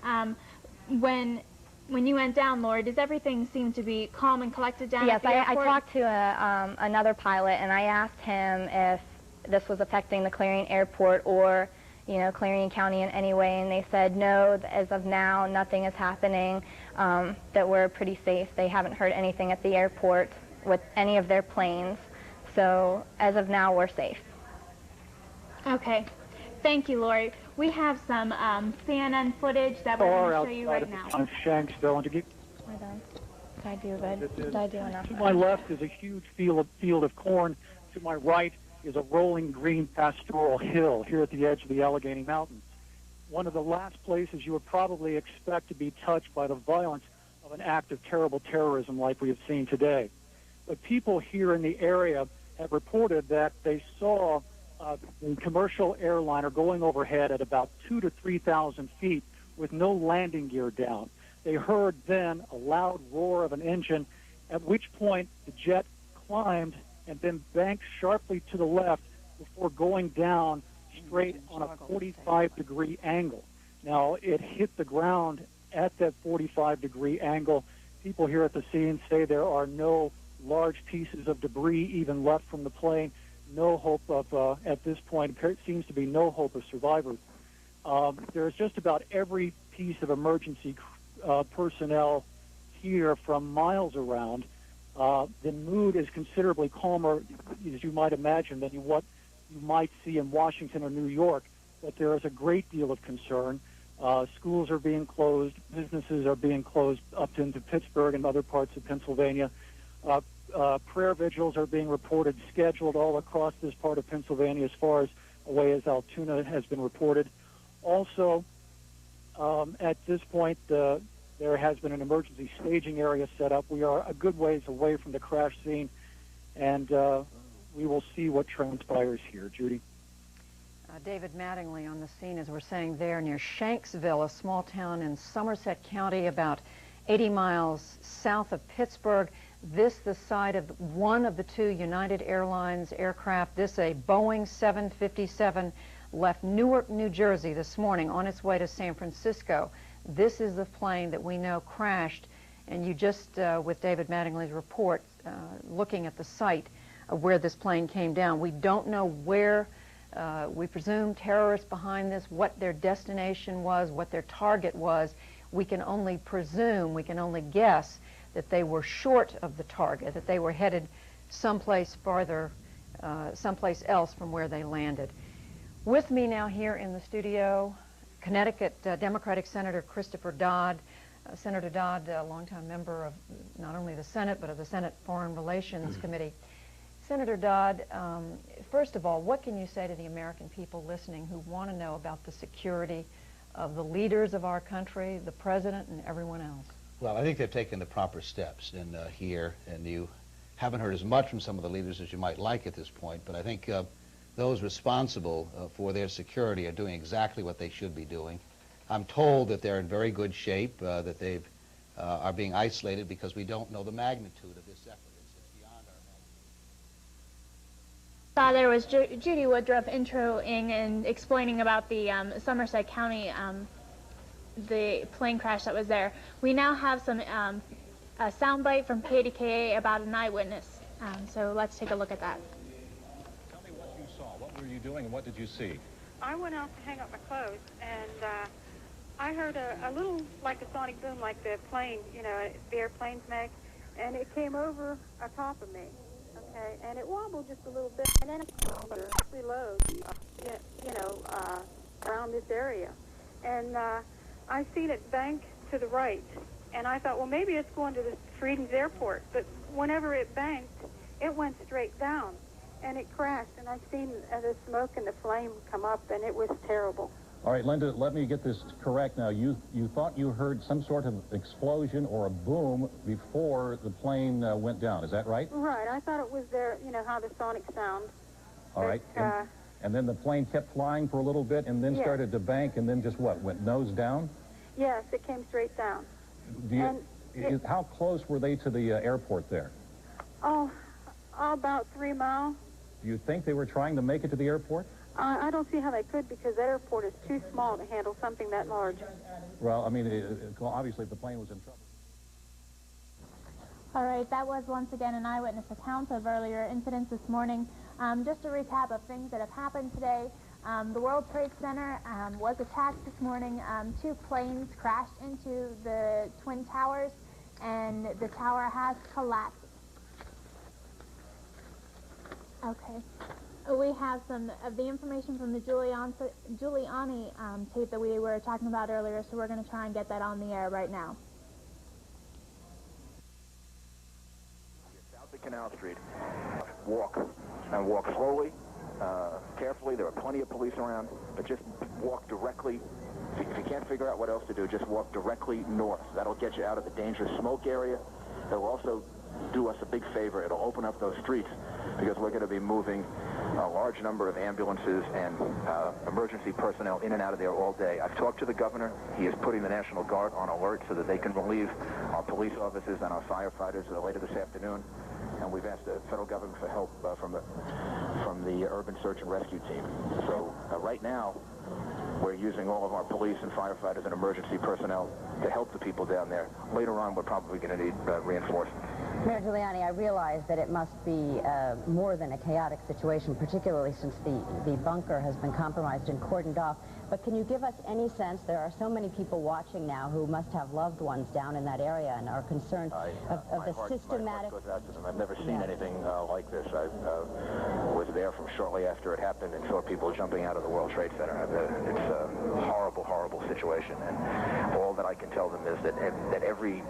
When you went down, Lori, does everything seem to be calm and collected down at the airport? Yes, I talked to another pilot, and I asked him if this was affecting the Clarion airport or, Clarion County in any way, and they said no, as of now, nothing is happening, that we're pretty safe. They haven't heard anything at the airport with any of their planes, so as of now, we're safe. Okay. Thank you, Lori. We have some CNN footage that we're going to show you right now. On Shanksville, and to get We're done. Did I do good? Did I do enough? to my left is a huge field of corn. To my right is a rolling green pastoral hill here at the edge of the Allegheny Mountains. One of the last places you would probably expect to be touched by the violence of an act of terrible terrorism like we have seen today. But people here in the area have reported that they saw the commercial airliner going overhead at about 2,000 to 3,000 feet with no landing gear down. They heard then a loud roar of an engine, at which point the jet climbed and then banked sharply to the left before going down straight on a 45-degree angle. Now, it hit the ground at that 45-degree angle. People here at the scene say there are no large pieces of debris even left from the plane. No hope of, at this point, it seems to be no hope of survivors. There's just about every piece of emergency personnel here from miles around. The mood is considerably calmer, as you might imagine, than what you might see in Washington or New York, but there is a great deal of concern. Schools are being closed, businesses are being closed up into Pittsburgh and other parts of Pennsylvania. Prayer vigils are being reported, scheduled all across this part of Pennsylvania as far as away as Altoona has been reported. Also, at this point, there has been an emergency staging area set up. We are a good ways away from the crash scene, and we will see what transpires here. Judy? David Mattingly on the scene, as we're saying there, near Shanksville, a small town in Somerset County, about 80 miles south of Pittsburgh. This the site of one of the two United Airlines aircraft. This a Boeing 757 left Newark, New Jersey this morning on its way to San Francisco. This is the plane that we know crashed, and you just, with David Mattingly's report, looking at the site of where this plane came down. We don't know where, we presume terrorists behind this, what their destination was, what their target was. We can only presume, we can only guess that they were short of the target, that they were headed someplace farther, someplace else from where they landed. With me now here in the studio, Connecticut Democratic Senator Christopher Dodd. Senator Dodd, a longtime member of not only the Senate, but of the Senate Foreign Relations Committee. Senator Dodd, first of all, what can you say to the American people listening who want to know about the security of the leaders of our country, the President, and everyone else? Well, I think they've taken the proper steps in here, and you haven't heard as much from some of the leaders as you might like at this point, but I think those responsible for their security are doing exactly what they should be doing. I'm told that they're in very good shape, that they are being isolated because we don't know the magnitude of this effort. It's beyond our There was Judy Woodruff introing and explaining about the Somerset County, the plane crash that was there. We now have some a soundbite from KDKA about an eyewitness. So let's take a look at that. What were you doing and what did you see? I went out to hang up my clothes, and I heard a little, like a sonic boom, like the plane, you know, the airplanes make, and it came over atop of me, okay, and it wobbled just a little bit, and then it really low, you know, around this area. And I seen it bank to the right, and I thought, well, maybe it's going to the Freedom's Airport, but whenever it banked, it went straight down. And it crashed, and I seen the smoke and the flame come up, and it was terrible. All right, Linda, let me get this correct now. You thought you heard some sort of explosion or a boom before the plane went down. Is that right? Right. I thought it was there, you know, how the sonic sound. All right. And then the plane kept flying for a little bit and then started to bank and then just what, went nose down? Yes, it came straight down. How close were they to the airport there? Oh, about 3 miles. Do you think they were trying to make it to the airport? I don't see how they could, because that airport is too small to handle something that large. Well, I mean, obviously the plane was in trouble. All right, that was once again an eyewitness account of earlier incidents this morning. Just a recap of things that have happened today. The World Trade Center was attacked this morning. 2 planes crashed into the Twin Towers, and the tower has collapsed. Okay. We have some of the information from the Giuliani tape that we were talking about earlier, so we're going to try and get that on the air right now. South of Canal Street. Walk. And walk slowly, carefully. There are plenty of police around, but just walk directly. If you can't figure out what else to do, just walk directly north. That'll get you out of the dangerous smoke area. It'll also do us a big favor. It'll open up those streets, because we're going to be moving a large number of ambulances and emergency personnel in and out of there all day. I've talked to the governor. He is putting the National Guard on alert so that they can relieve our police officers and our firefighters later this afternoon. And we've asked the federal government for help from the urban search and rescue team. So right now, We're using all of our police and firefighters and emergency personnel to help the people down there. Later on, we're probably going to need reinforcements. Mayor Giuliani, I realize that it must be more than a chaotic situation, particularly since the bunker has been compromised and cordoned off. But can you give us any sense? There are so many people watching now who must have loved ones down in that area and are concerned of the systematic... My heart goes out to them. I've never seen anything like this. I was there from shortly after it happened and saw people jumping out of the World Trade Center. It's a horrible, horrible situation. And all that I can tell them is that every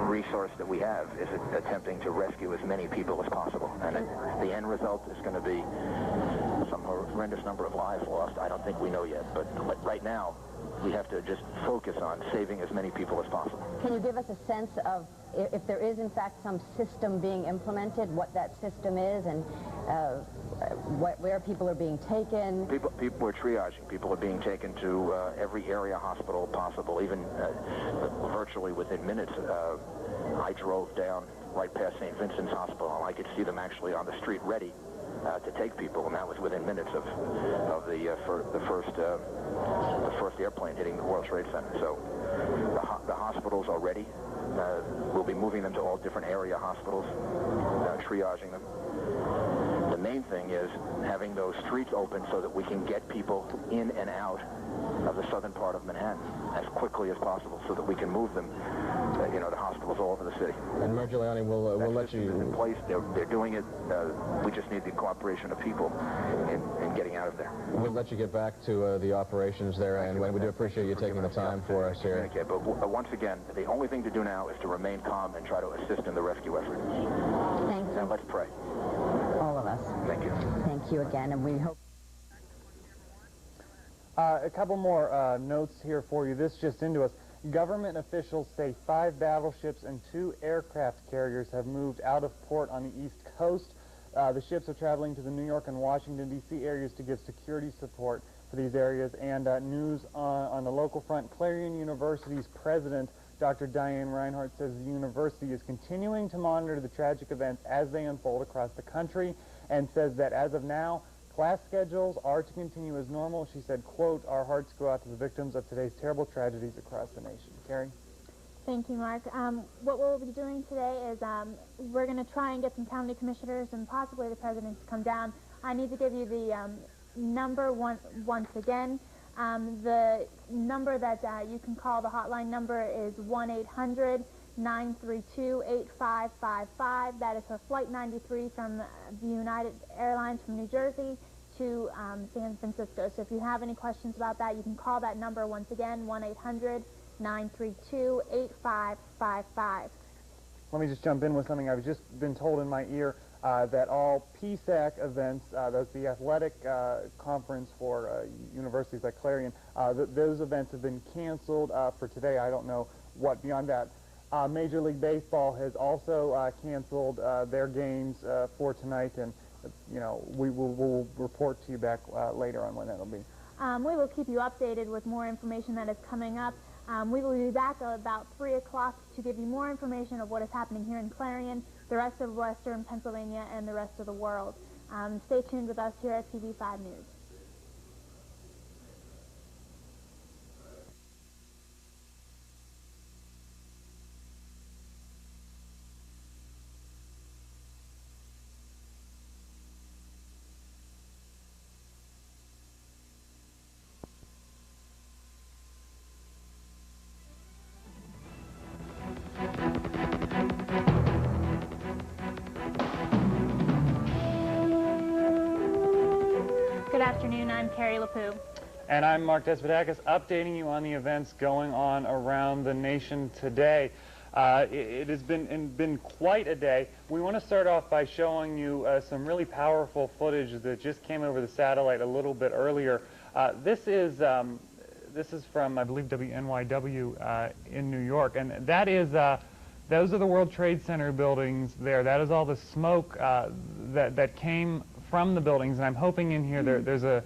resource that we have is attempting to rescue as many people as possible. And the end result is going to be some horrendous number of lives lost. I don't think we know yet. But right now, we have to just focus on saving as many people as possible. Can you give us a sense of if there is, in fact, some system being implemented, what that system is, and where people are being taken? People are triaging. People are being taken to every area hospital possible, even virtually within minutes. I drove down right past St. Vincent's Hospital, and I could see them actually on the street ready to take people, and that was within minutes of the first airplane hitting the World Trade Center. So the hospitals are ready. We'll be moving them to all different area hospitals, triaging them. The main thing is having those streets open so that we can get people in and out of the southern part of Manhattan as quickly as possible so that we can move them, to hospitals all over the city. And Mayor Giuliani, we'll let you... in place. They're doing it. We just need the cooperation of people in getting out of there. We'll let you get back to the operations there, and we do appreciate you taking the time for us here. Okay, but once again, the only thing to do now is to remain calm and try to assist in the rescue effort. Thank you. Now let's pray. All of us. Thank you. Thank you again, and we hope... A couple more notes here for you. This just into us. Government officials say 5 battleships and 2 aircraft carriers have moved out of port on the East Coast. The ships are traveling to the New York and Washington, D.C. areas to give security support for these areas. And news on the local front, Clarion University's president, Dr. Diane Reinhardt, says the university is continuing to monitor the tragic events as they unfold across the country, and says that as of now, class schedules are to continue as normal. She said, quote, "Our hearts go out to the victims of today's terrible tragedies across the nation." Carrie? Thank you, Mark. What we'll be doing today is we're going to try and get some county commissioners and possibly the president to come down. I need to give you the number once again. The number that you can call, the hotline number, is 1-800-932-8555. That is for Flight 93 from the United Airlines from New Jersey to San Francisco. So if you have any questions about that, you can call that number once again, 1-800-932-8555. Let me just jump in with something. I've just been told in my ear that all PSAC events, that's the athletic conference for universities like Clarion, those events have been canceled for today. I don't know what beyond that. Major League Baseball has also canceled their games for tonight, and we'll report to you back later on when that'll be. We will keep you updated with more information that is coming up. We will be back at about 3 o'clock to give you more information of what is happening here in Clarion, the rest of Western Pennsylvania, and the rest of the world. Stay tuned with us here at TV5 News. Good afternoon, I'm Carrie LaPoo. And I'm Mark Despotakis, updating you on the events going on around the nation today. It has been quite a day. We want to start off by showing you some really powerful footage that just came over the satellite a little bit earlier. This is from, I believe, WNYW in New York, and that is those are the World Trade Center buildings there. That is all the smoke that came from the buildings, and I'm hoping in here there's a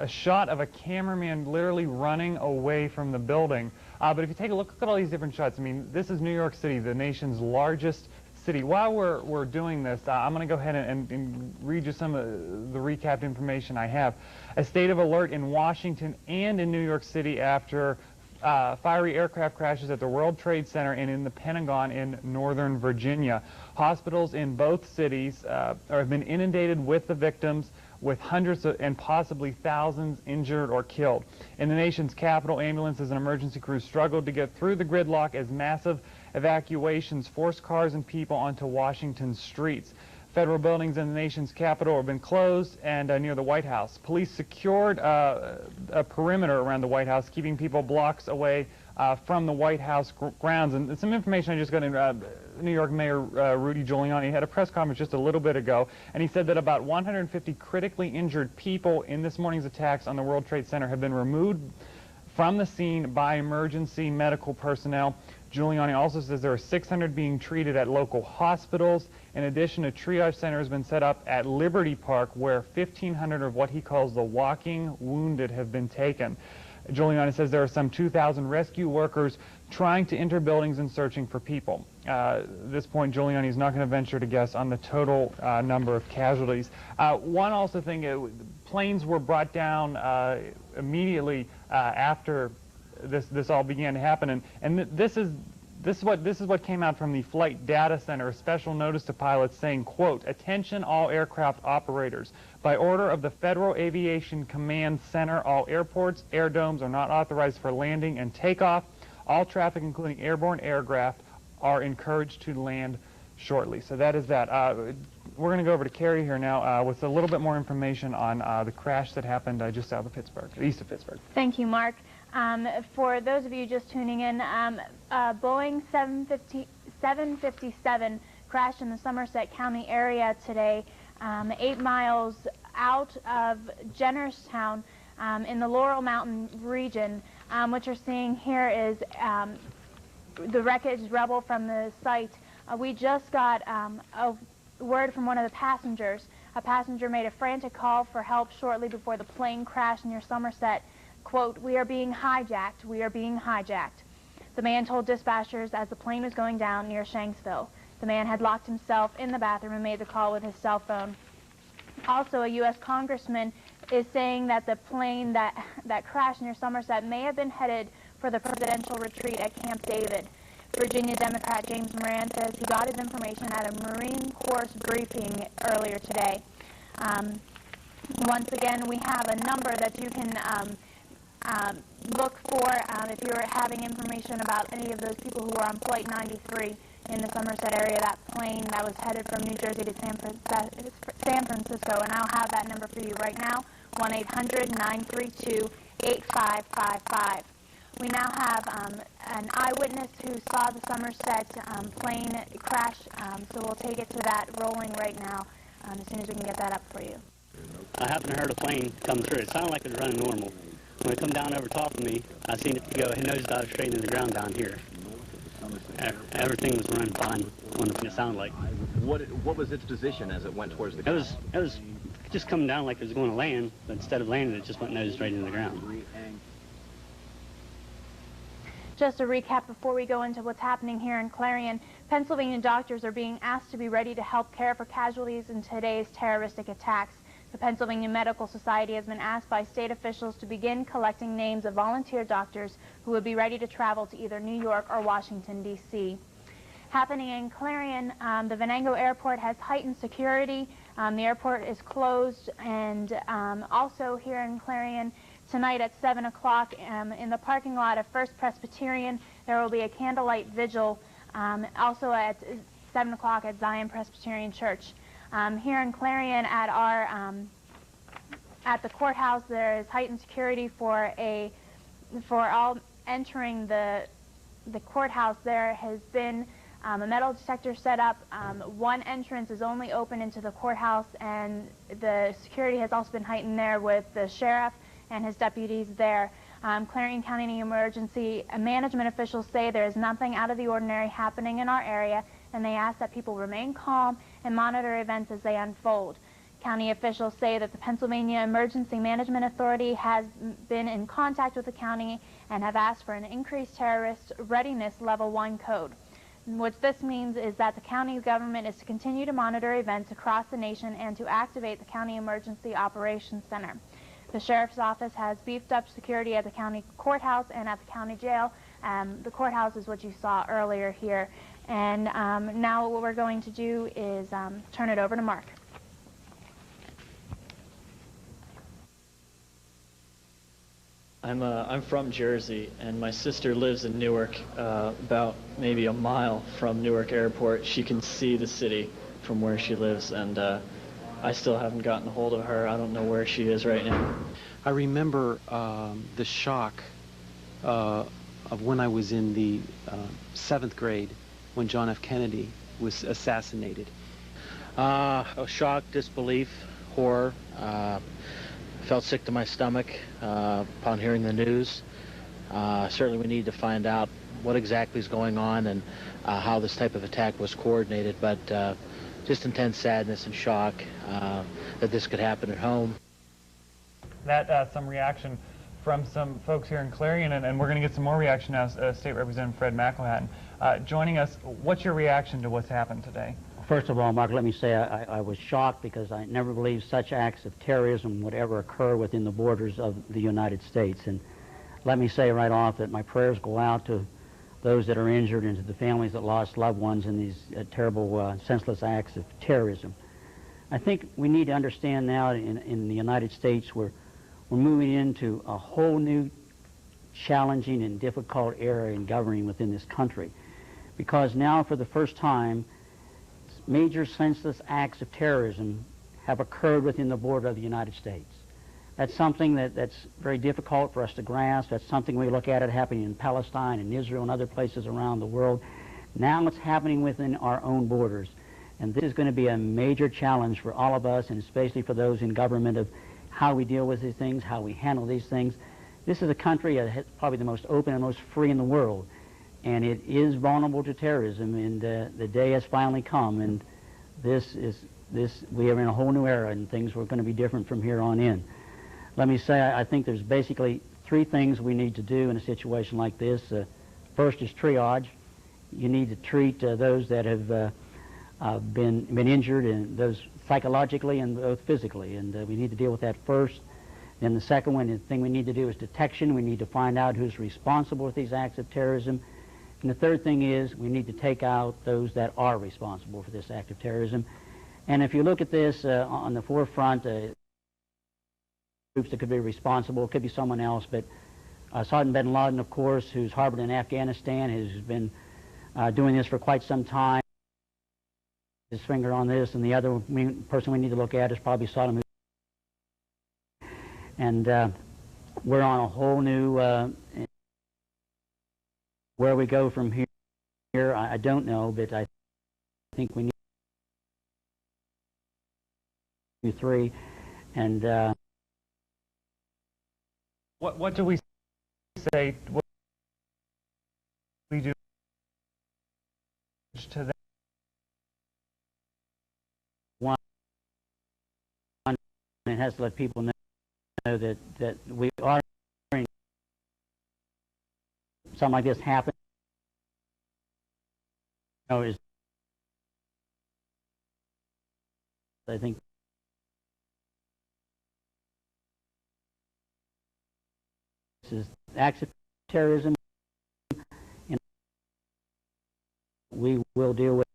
shot of a cameraman literally running away from the building. But if you take a look at all these different shots, I mean, this is New York City, the nation's largest City. While we're doing this, I'm going to go ahead and read you some of the recapped information I have. A state of alert in Washington and in New York City after fiery aircraft crashes at the World Trade Center and in the Pentagon in Northern Virginia. Hospitals in both cities have been inundated with the victims, with hundreds and possibly thousands injured or killed. In the nation's capital, ambulances and emergency crews struggled to get through the gridlock as massive evacuations forced cars and people onto Washington's streets. Federal buildings in the nation's capital have been closed and near the White House. Police secured a perimeter around the White House, keeping people blocks away from the White House grounds. And some information I just got in, New York Mayor Rudy Giuliani had a press conference just a little bit ago, and he said that about 150 critically injured people in this morning's attacks on the World Trade Center have been removed from the scene by emergency medical personnel. Giuliani also says there are 600 being treated at local hospitals. In addition, a triage center has been set up at Liberty Park where 1,500 of what he calls the walking wounded have been taken. Giuliani says there are some 2,000 rescue workers trying to enter buildings and searching for people. At this point, Giuliani is not going to venture to guess on the total number of casualties. One also thing, planes were brought down immediately after this all began to happen, and this is what came out from the Flight Data Center, a special notice to pilots saying, quote, "Attention all aircraft operators. By order of the Federal Aviation Command Center, all airports, airdomes are not authorized for landing and takeoff. All traffic, including airborne aircraft, are encouraged to land shortly." So that is that. We're going to go over to Carrie here now with a little bit more information on the crash that happened just south of Pittsburgh, east of Pittsburgh. Thank you, Mark. For those of you just tuning in, Boeing 757 crashed in the Somerset County area today, 8 miles out of Jennerstown in the Laurel Mountain region. What you're seeing here is the wreckage rubble from the site. We just got a word from one of the passengers. A passenger made a frantic call for help shortly before the plane crashed near Somerset. Quote, "We are being hijacked. We are being hijacked." The man told dispatchers as the plane was going down near Shanksville. The man had locked himself in the bathroom and made the call with his cell phone. Also, a U.S. congressman is saying that the plane that crashed near Somerset may have been headed for the presidential retreat at Camp David. Virginia Democrat James Moran says he got his information at a Marine Corps briefing earlier today. Once again, we have a number that you can look for if you're having information about any of those people who were on Flight 93 in the Somerset area, that plane that was headed from New Jersey to San Francisco. And I'll have that number for you right now, 1-800-932-8555. We now have an eyewitness who saw the Somerset plane crash, so we'll take it to that rolling right now as soon as we can get that up for you. I happened to heard a plane come through. It sounded like it was running normal. When it come down over top of me, I seen it go nosedive straight into the ground down here. Everything was running fine when it sounded like. What was its position as it went towards the ground? It was just coming down like it was going to land, but instead of landing, it just went nose straight into the ground. Just a recap before we go into what's happening here in Clarion. Pennsylvania doctors are being asked to be ready to help care for casualties in today's terroristic attacks. The Pennsylvania Medical Society has been asked by state officials to begin collecting names of volunteer doctors who would be ready to travel to either New York or Washington, D.C. Happening in Clarion, the Venango Airport has heightened security. The airport is closed, and also here in Clarion, tonight at 7 o'clock in the parking lot of First Presbyterian, there will be a candlelight vigil, also at 7 o'clock at Zion Presbyterian Church. Here in Clarion at the courthouse, there is heightened security for all entering the courthouse. There has been a metal detector set up. One entrance is only open into the courthouse, and the security has also been heightened there with the sheriff and his deputies there. Clarion County emergency management officials say there is nothing out of the ordinary happening in our area, and they ask that people remain calm and monitor events as they unfold. County officials say that the Pennsylvania Emergency Management Authority has been in contact with the county and have asked for an increased terrorist readiness level 1 code. What this means is that the county government is to continue to monitor events across the nation and to activate the County Emergency Operations Center. The Sheriff's Office has beefed up security at the county courthouse and at the county jail. The courthouse is what you saw earlier here. And now what we're going to do is turn it over to Mark. I'm from Jersey, and my sister lives in Newark, about maybe a mile from Newark Airport. She can see the city from where she lives, and I still haven't gotten a hold of her. I don't know where she is right now. I remember the shock of when I was in the 7th grade when John F. Kennedy was assassinated. Shock, disbelief, horror. Felt sick to my stomach upon hearing the news. Certainly we need to find out what exactly is going on and how this type of attack was coordinated, but just intense sadness and shock that this could happen at home. That some reaction from some folks here in Clarion, and we're going to get some more reaction now. State Representative Fred McElhatton joining us. What's your reaction to what's happened today? First of all, Mark, let me say I was shocked because I never believed such acts of terrorism would ever occur within the borders of the United States. And let me say right off that my prayers go out to those that are injured and to the families that lost loved ones in these terrible, senseless acts of terrorism. I think we need to understand now in the United States we're moving into a whole new challenging and difficult era in governing within this country, because now for the first time major senseless acts of terrorism have occurred within the border of the United States. That's something that's very difficult for us to grasp. That's something we look at it happening in Palestine and Israel and other places around the world. Now it's happening within our own borders. And this is going to be a major challenge for all of us, and especially for those in government, of how we deal with these things, how we handle these things. This is a country that's probably the most open and most free in the world. And it is vulnerable to terrorism, and the day has finally come, and we are in a whole new era, and things are going to be different from here on in. Let me say, I think there's basically 3 things we need to do in a situation like this. First is triage. You need to treat those that have been injured, and those psychologically and both physically, and we need to deal with that first. Then the second one, the thing we need to do is detection. We need to find out who's responsible for these acts of terrorism. And the third thing is we need to take out those that are responsible for this act of terrorism. And if you look at this on the forefront, groups that could be responsible, it could be someone else, but Osama bin Laden, of course, who's harbored in Afghanistan, has been doing this for quite some time. His finger on this, and the other person we need to look at is probably Saddam Hussein. And we're on a whole new where we go from here, I don't know, but I think we need 3. And what do we say? What do we do to them? One, it has to let people know that we are. Something like this happen. I think this is acts of terrorism, and we will deal with.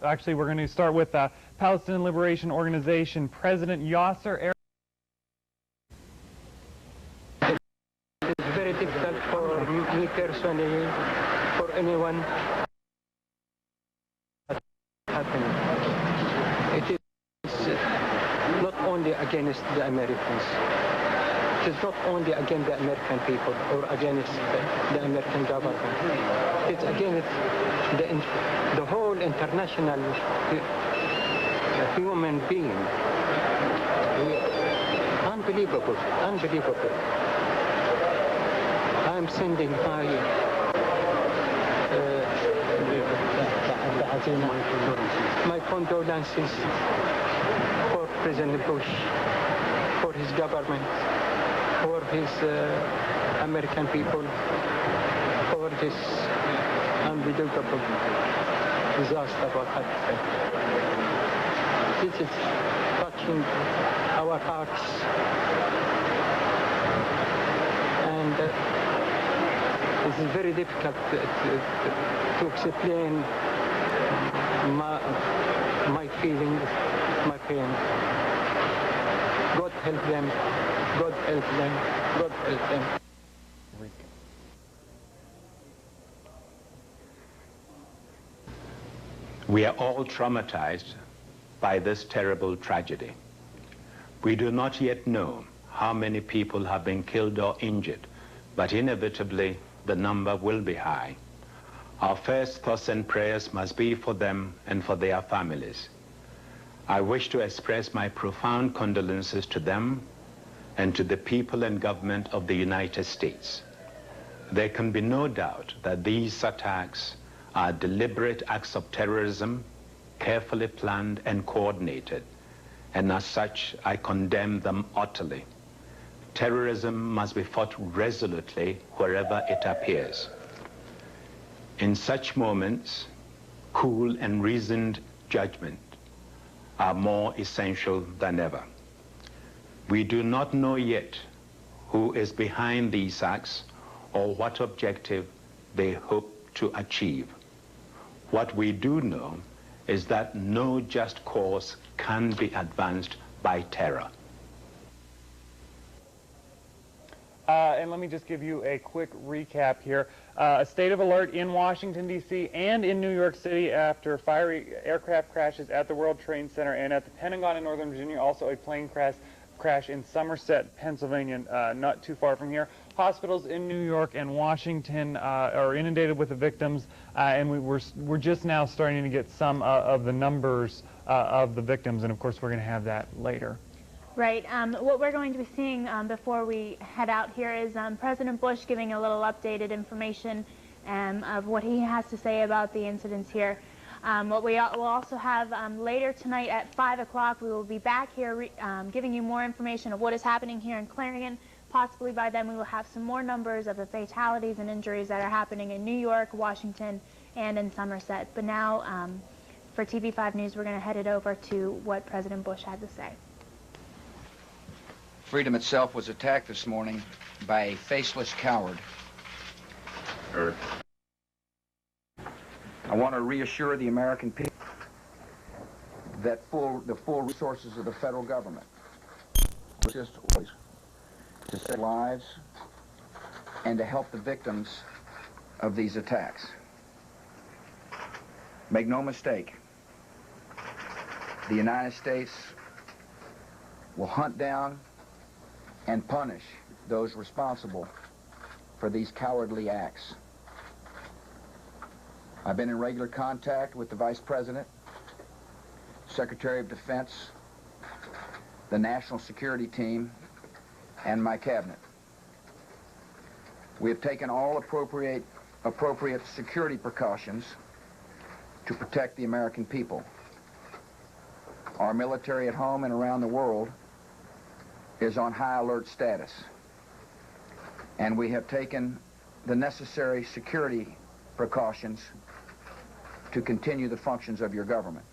Actually, we're going to start with Palestinian Liberation Organization President Yasser Arafat. It's very difficult for me personally, for anyone happening. It is not only against the Americans. It is not only against the American people or against the American government. It's against the whole international human being. Unbelievable, unbelievable. I'm sending my my condolences for President Bush, for his government, for his American people, for this unbelievable disaster what happened. This is touching our hearts, and this is very difficult to explain my feeling, my pain. God help them, God help them, God help them. We are all traumatized by this terrible tragedy. We do not yet know how many people have been killed or injured, but inevitably the number will be high. Our first thoughts and prayers must be for them and for their families. I wish to express my profound condolences to them and to the people and government of the United States. There can be no doubt that these attacks are deliberate acts of terrorism, carefully planned and coordinated, and as such, I condemn them utterly. Terrorism must be fought resolutely wherever it appears. In such moments, cool and reasoned judgment are more essential than ever. We do not know yet who is behind these acts or what objective they hope to achieve. What we do know is that no just cause can be advanced by terror. And let me just give you a quick recap here. A state of alert in Washington, D.C. and in New York City after fiery aircraft crashes at the World Trade Center and at the Pentagon in Northern Virginia, also a plane crash in Somerset, Pennsylvania, not too far from here. Hospitals in New York and Washington are inundated with the victims, and we're just now starting to get some of the numbers of the victims, and of course we're going to have that later. Right. What we're going to be seeing before we head out here is President Bush giving a little updated information of what he has to say about the incidents here. What we'll also have later tonight at 5 o'clock, we will be back here giving you more information of what is happening here in Clarion. Possibly by then we will have some more numbers of the fatalities and injuries that are happening in New York, Washington, and in Somerset. But now, for TV5 News, we're going to head it over to what President Bush had to say. Freedom itself was attacked this morning by a faceless coward. I want to reassure the American people that the full resources of the federal government just always to save lives and to help the victims of these attacks. Make no mistake, the United States will hunt down and punish those responsible for these cowardly acts. I've been in regular contact with the Vice President, Secretary of Defense, the National Security Team, and my cabinet. We have taken all appropriate security precautions to protect the American people. Our military at home and around the world is on high alert status, and we have taken the necessary security precautions to continue the functions of your government.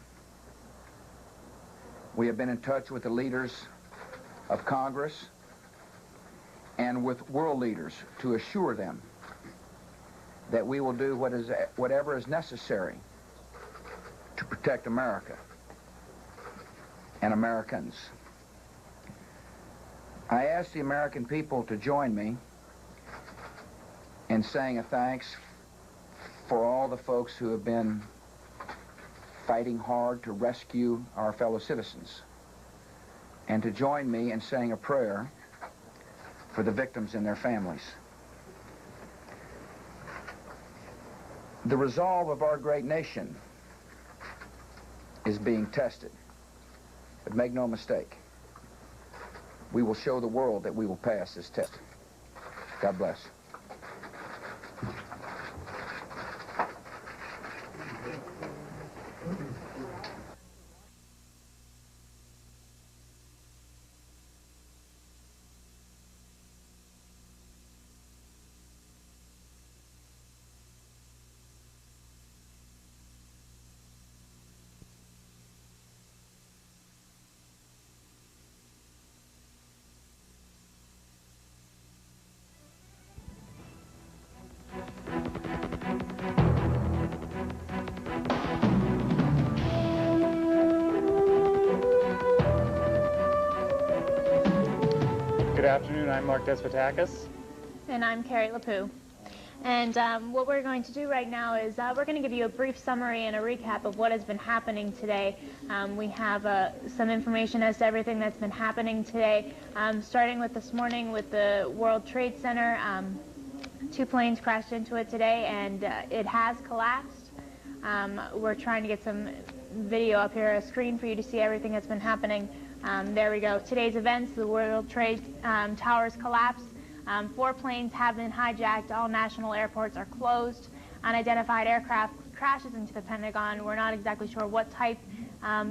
We have been in touch with the leaders of Congress and with world leaders to assure them that we will do whatever is necessary to protect America and Americans. I ask the American people to join me in saying a thanks for all the folks who have been fighting hard to rescue our fellow citizens, and to join me in saying a prayer for the victims and their families. The resolve of our great nation is being tested, but make no mistake, we will show the world that we will pass this test. God bless. Good afternoon. I'm Mark Despotakis. And I'm Carrie Lapou. And what we're going to do right now is we're going to give you a brief summary and a recap of what has been happening today. We have some information as to everything that's been happening today, starting with this morning with the World Trade Center. 2 planes crashed into it today, and it has collapsed. We're trying to get some video up here, a screen for you to see everything that's been happening. There we go. Today's events, the World Trade Towers collapsed. 4 planes have been hijacked. All national airports are closed. Unidentified aircraft crashes into the Pentagon. We're not exactly sure what type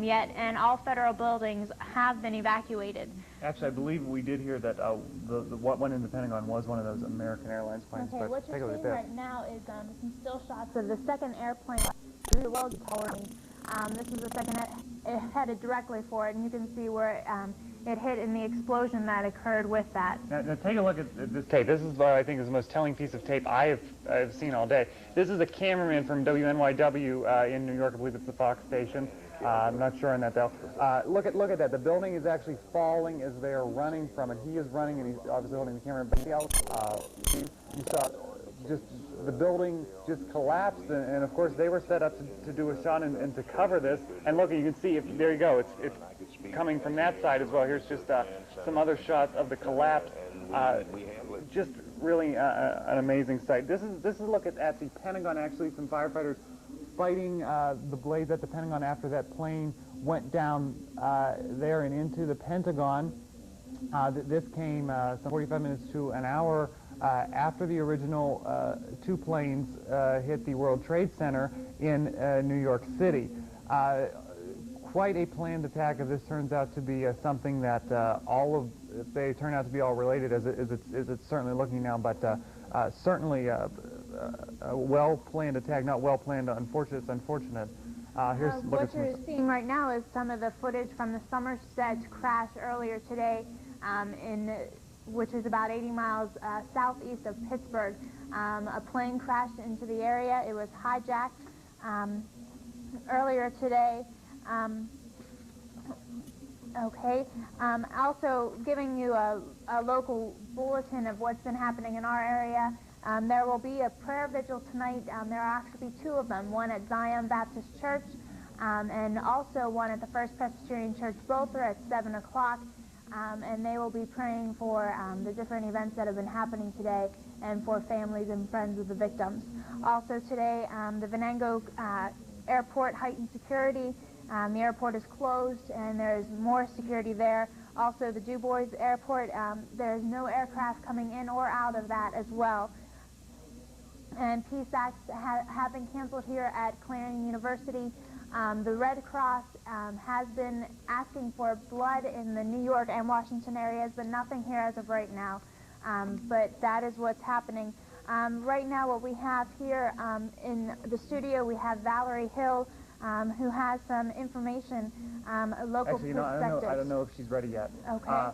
yet, and all federal buildings have been evacuated. Actually, I believe we did hear that what went in the Pentagon was one of those American Airlines planes. Okay, but what take a you're look at seeing this. right now is some still shots of the second airplane through the world towering. This is the second headed directly for it, and you can see where it hit in the explosion that occurred with that. Now take a look at this tape. This is what I think is the most telling piece of tape I've seen all day. This is a cameraman from WNYW in New York. I believe it's the Fox station. I'm not sure on that though. Look at that. The building is actually falling as they are running from it. He is running, and he's obviously holding the camera. But you saw just the building just collapsed, and of course they were set up to do a shot and to cover this. And look, you can see there you go. It's coming from that side as well. Here's just some other shots of the collapse. Just really an amazing sight. This is a look at the Pentagon. Actually, some firefighters fighting the blaze at the Pentagon after that plane went down there and into the Pentagon. This came some 45 minutes to an hour after the original 2 planes hit the World Trade Center in New York City. Quite a planned attack. If this turns out to be something that if they turn out to be all related, as it's certainly looking now, but certainly a well-planned attack, not well-planned, unfortunate. It's unfortunate. What you're seeing right now is some of the footage from the Somerset crash earlier today, which is about 80 miles southeast of Pittsburgh. A plane crashed into the area. It was hijacked earlier today. Also giving you a local bulletin of what's been happening in our area. There will be a prayer vigil tonight. There will actually be 2 of them, one at Zion Baptist Church and also one at the First Presbyterian Church. Both are at 7 o'clock, and they will be praying for the different events that have been happening today and for families and friends of the victims. Also today, the Venango Airport heightened security. The airport is closed, and there's more security there. Also, the Du Bois Airport, there's no aircraft coming in or out of that as well. And peace acts have been canceled here at Clarion University. The Red Cross has been asking for blood in the New York and Washington areas, but nothing here as of right now. But that is what's happening. Right now, what we have here in the studio, we have Valerie Hill, who has some information, local perspectives. I don't know if she's ready yet. Okay.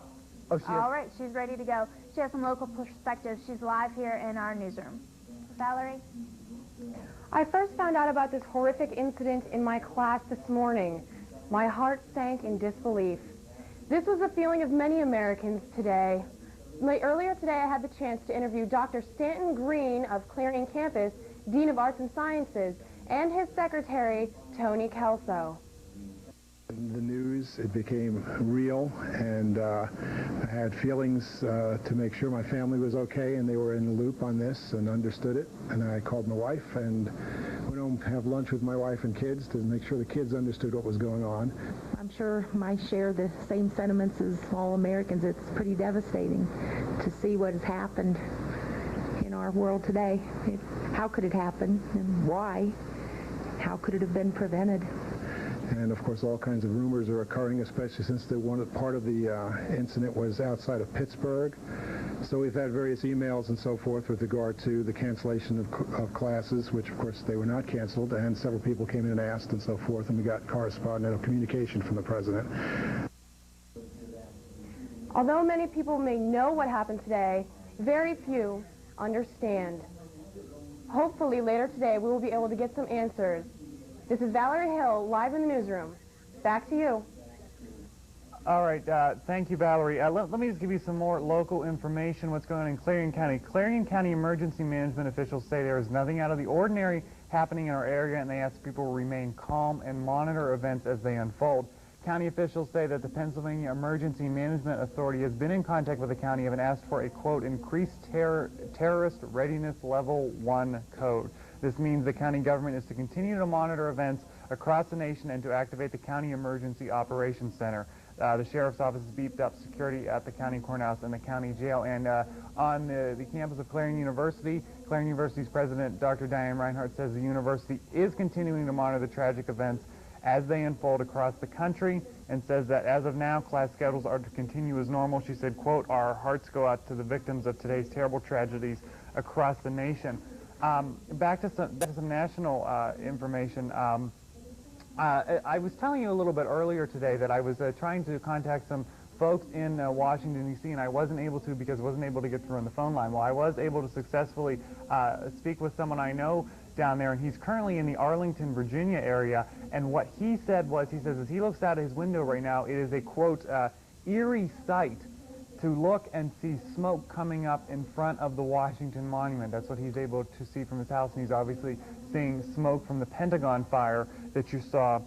She is. All right, she's ready to go. She has some local perspectives. She's live here in our newsroom. Valerie? I first found out about this horrific incident in my class this morning. My heart sank in disbelief. This was the feeling of many Americans today. Earlier today, I had the chance to interview Dr. Stanton Green of Clarion Campus, Dean of Arts and Sciences, and his secretary, Tony Kelso. The news, it became real, and I had feelings to make sure my family was okay, and they were in the loop on this and understood it. And I called my wife and went home to have lunch with my wife and kids to make sure the kids understood what was going on. I'm sure I share the same sentiments as all Americans. It's pretty devastating to see what has happened in our world today. How could it happen, and why? How could it have been prevented? And of course, all kinds of rumors are occurring, especially since part of the incident was outside of Pittsburgh. So we've had various emails and so forth with regard to the cancellation of classes, which of course they were not canceled, and several people came in and asked and so forth, and we got correspondent communication from the president. Although many people may know what happened today, very few understand. Hopefully later today we will be able to get some answers. This is Valerie Hill, live in the newsroom. Back to you. All right, thank you, Valerie. Let me just give you some more local information, what's going on in Clarion County. Clarion County emergency management officials say there is nothing out of the ordinary happening in our area, and they ask people to remain calm and monitor events as they unfold. County officials say that the Pennsylvania Emergency Management Authority has been in contact with the county and asked for a, quote, increased terrorist readiness level 1 code. This means the county government is to continue to monitor events across the nation and to activate the County Emergency Operations Center. The Sheriff's Office has beefed up security at the county courthouse and the county jail. And on the campus of Clarion University's president, Dr. Diane Reinhardt, says the university is continuing to monitor the tragic events as they unfold across the country, and says that as of now, class schedules are to continue as normal. She said, quote, our hearts go out to the victims of today's terrible tragedies across the nation. Back to some national information. I was telling you a little bit earlier today that I was trying to contact some folks in Washington, D.C., and I wasn't able to because I wasn't able to get through on the phone line. Well, I was able to successfully speak with someone I know down there, and he's currently in the Arlington, Virginia area, and what he said was, he says, as he looks out of his window right now, it is a, quote, eerie sight to look and see smoke coming up in front of the Washington Monument. That's what he's able to see from his house, and he's obviously seeing smoke from the Pentagon fire that you saw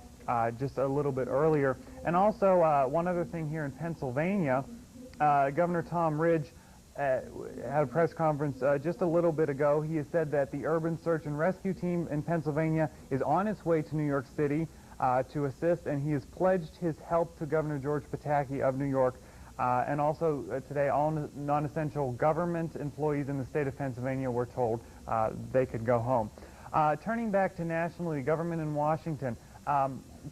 just a little bit earlier. And also, one other thing here in Pennsylvania, Governor Tom Ridge had a press conference just a little bit ago. He has said that the Urban Search and Rescue Team in Pennsylvania is on its way to New York City to assist, and he has pledged his help to Governor George Pataki of New York. And also today, all non-essential government employees in the state of Pennsylvania were told they could go home. Turning back to nationally, the government in Washington,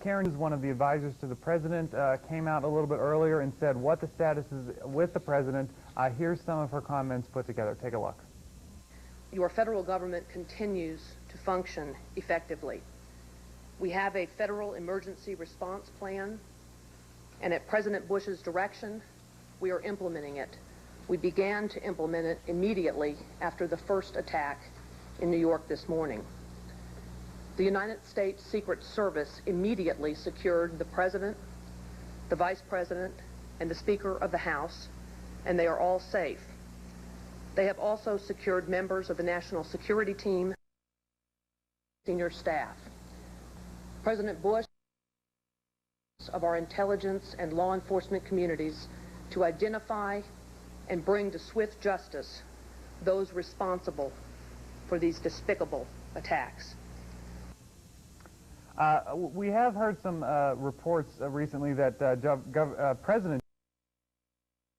Karen, who's one of the advisors to the president, came out a little bit earlier and said what the status is with the president. Here's some of her comments put together. Take a look. Your federal government continues to function effectively. We have a federal emergency response plan, and at President Bush's direction, we are implementing it. We began to implement it immediately after the first attack in New York this morning. The United States Secret Service immediately secured the President, the Vice President, and the Speaker of the House, and they are all safe. They have also secured members of the National Security Team, senior staff. President Bush of our intelligence and law enforcement communities to identify and bring to swift justice those responsible for these despicable attacks. We have heard some reports recently that President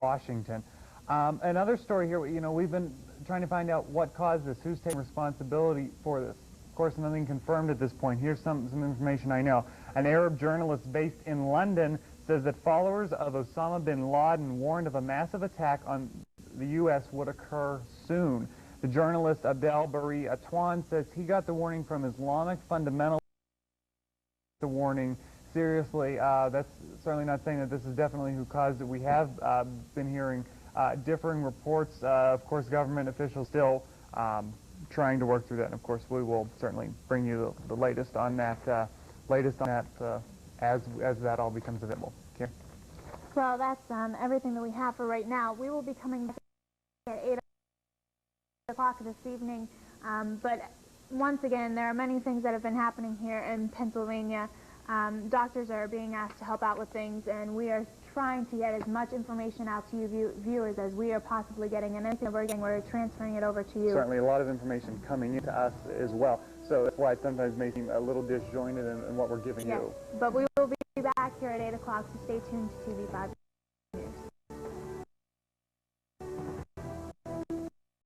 Washington. Another story here, you know, we've been trying to find out what caused this, who's taking responsibility for this. Of course, nothing confirmed at this point. Here's some information I know. An Arab journalist based in London says that followers of Osama bin Laden warned of a massive attack on the U.S. would occur soon. The journalist Abdel Bari Atwan says he got the warning from Islamic fundamentalists. The warning seriously. That's certainly not saying that this is definitely who caused it. We have been hearing differing reports. Of course, government officials still trying to work through that, and of course we will certainly bring you the latest on that. As that all becomes available. Okay. Well, that's everything that we have for right now. We will be coming back at 8 o'clock this evening, but once again, there are many things that have been happening here in Pennsylvania. Doctors are being asked to help out with things, and we are trying to get as much information out to you viewers as we are possibly getting, and anything we're getting, we're transferring it over to you. Certainly a lot of information coming into us as well, so that's why it sometimes may seem a little disjointed in what we're giving you. But we will be back here at 8 o'clock, so stay tuned to TV5.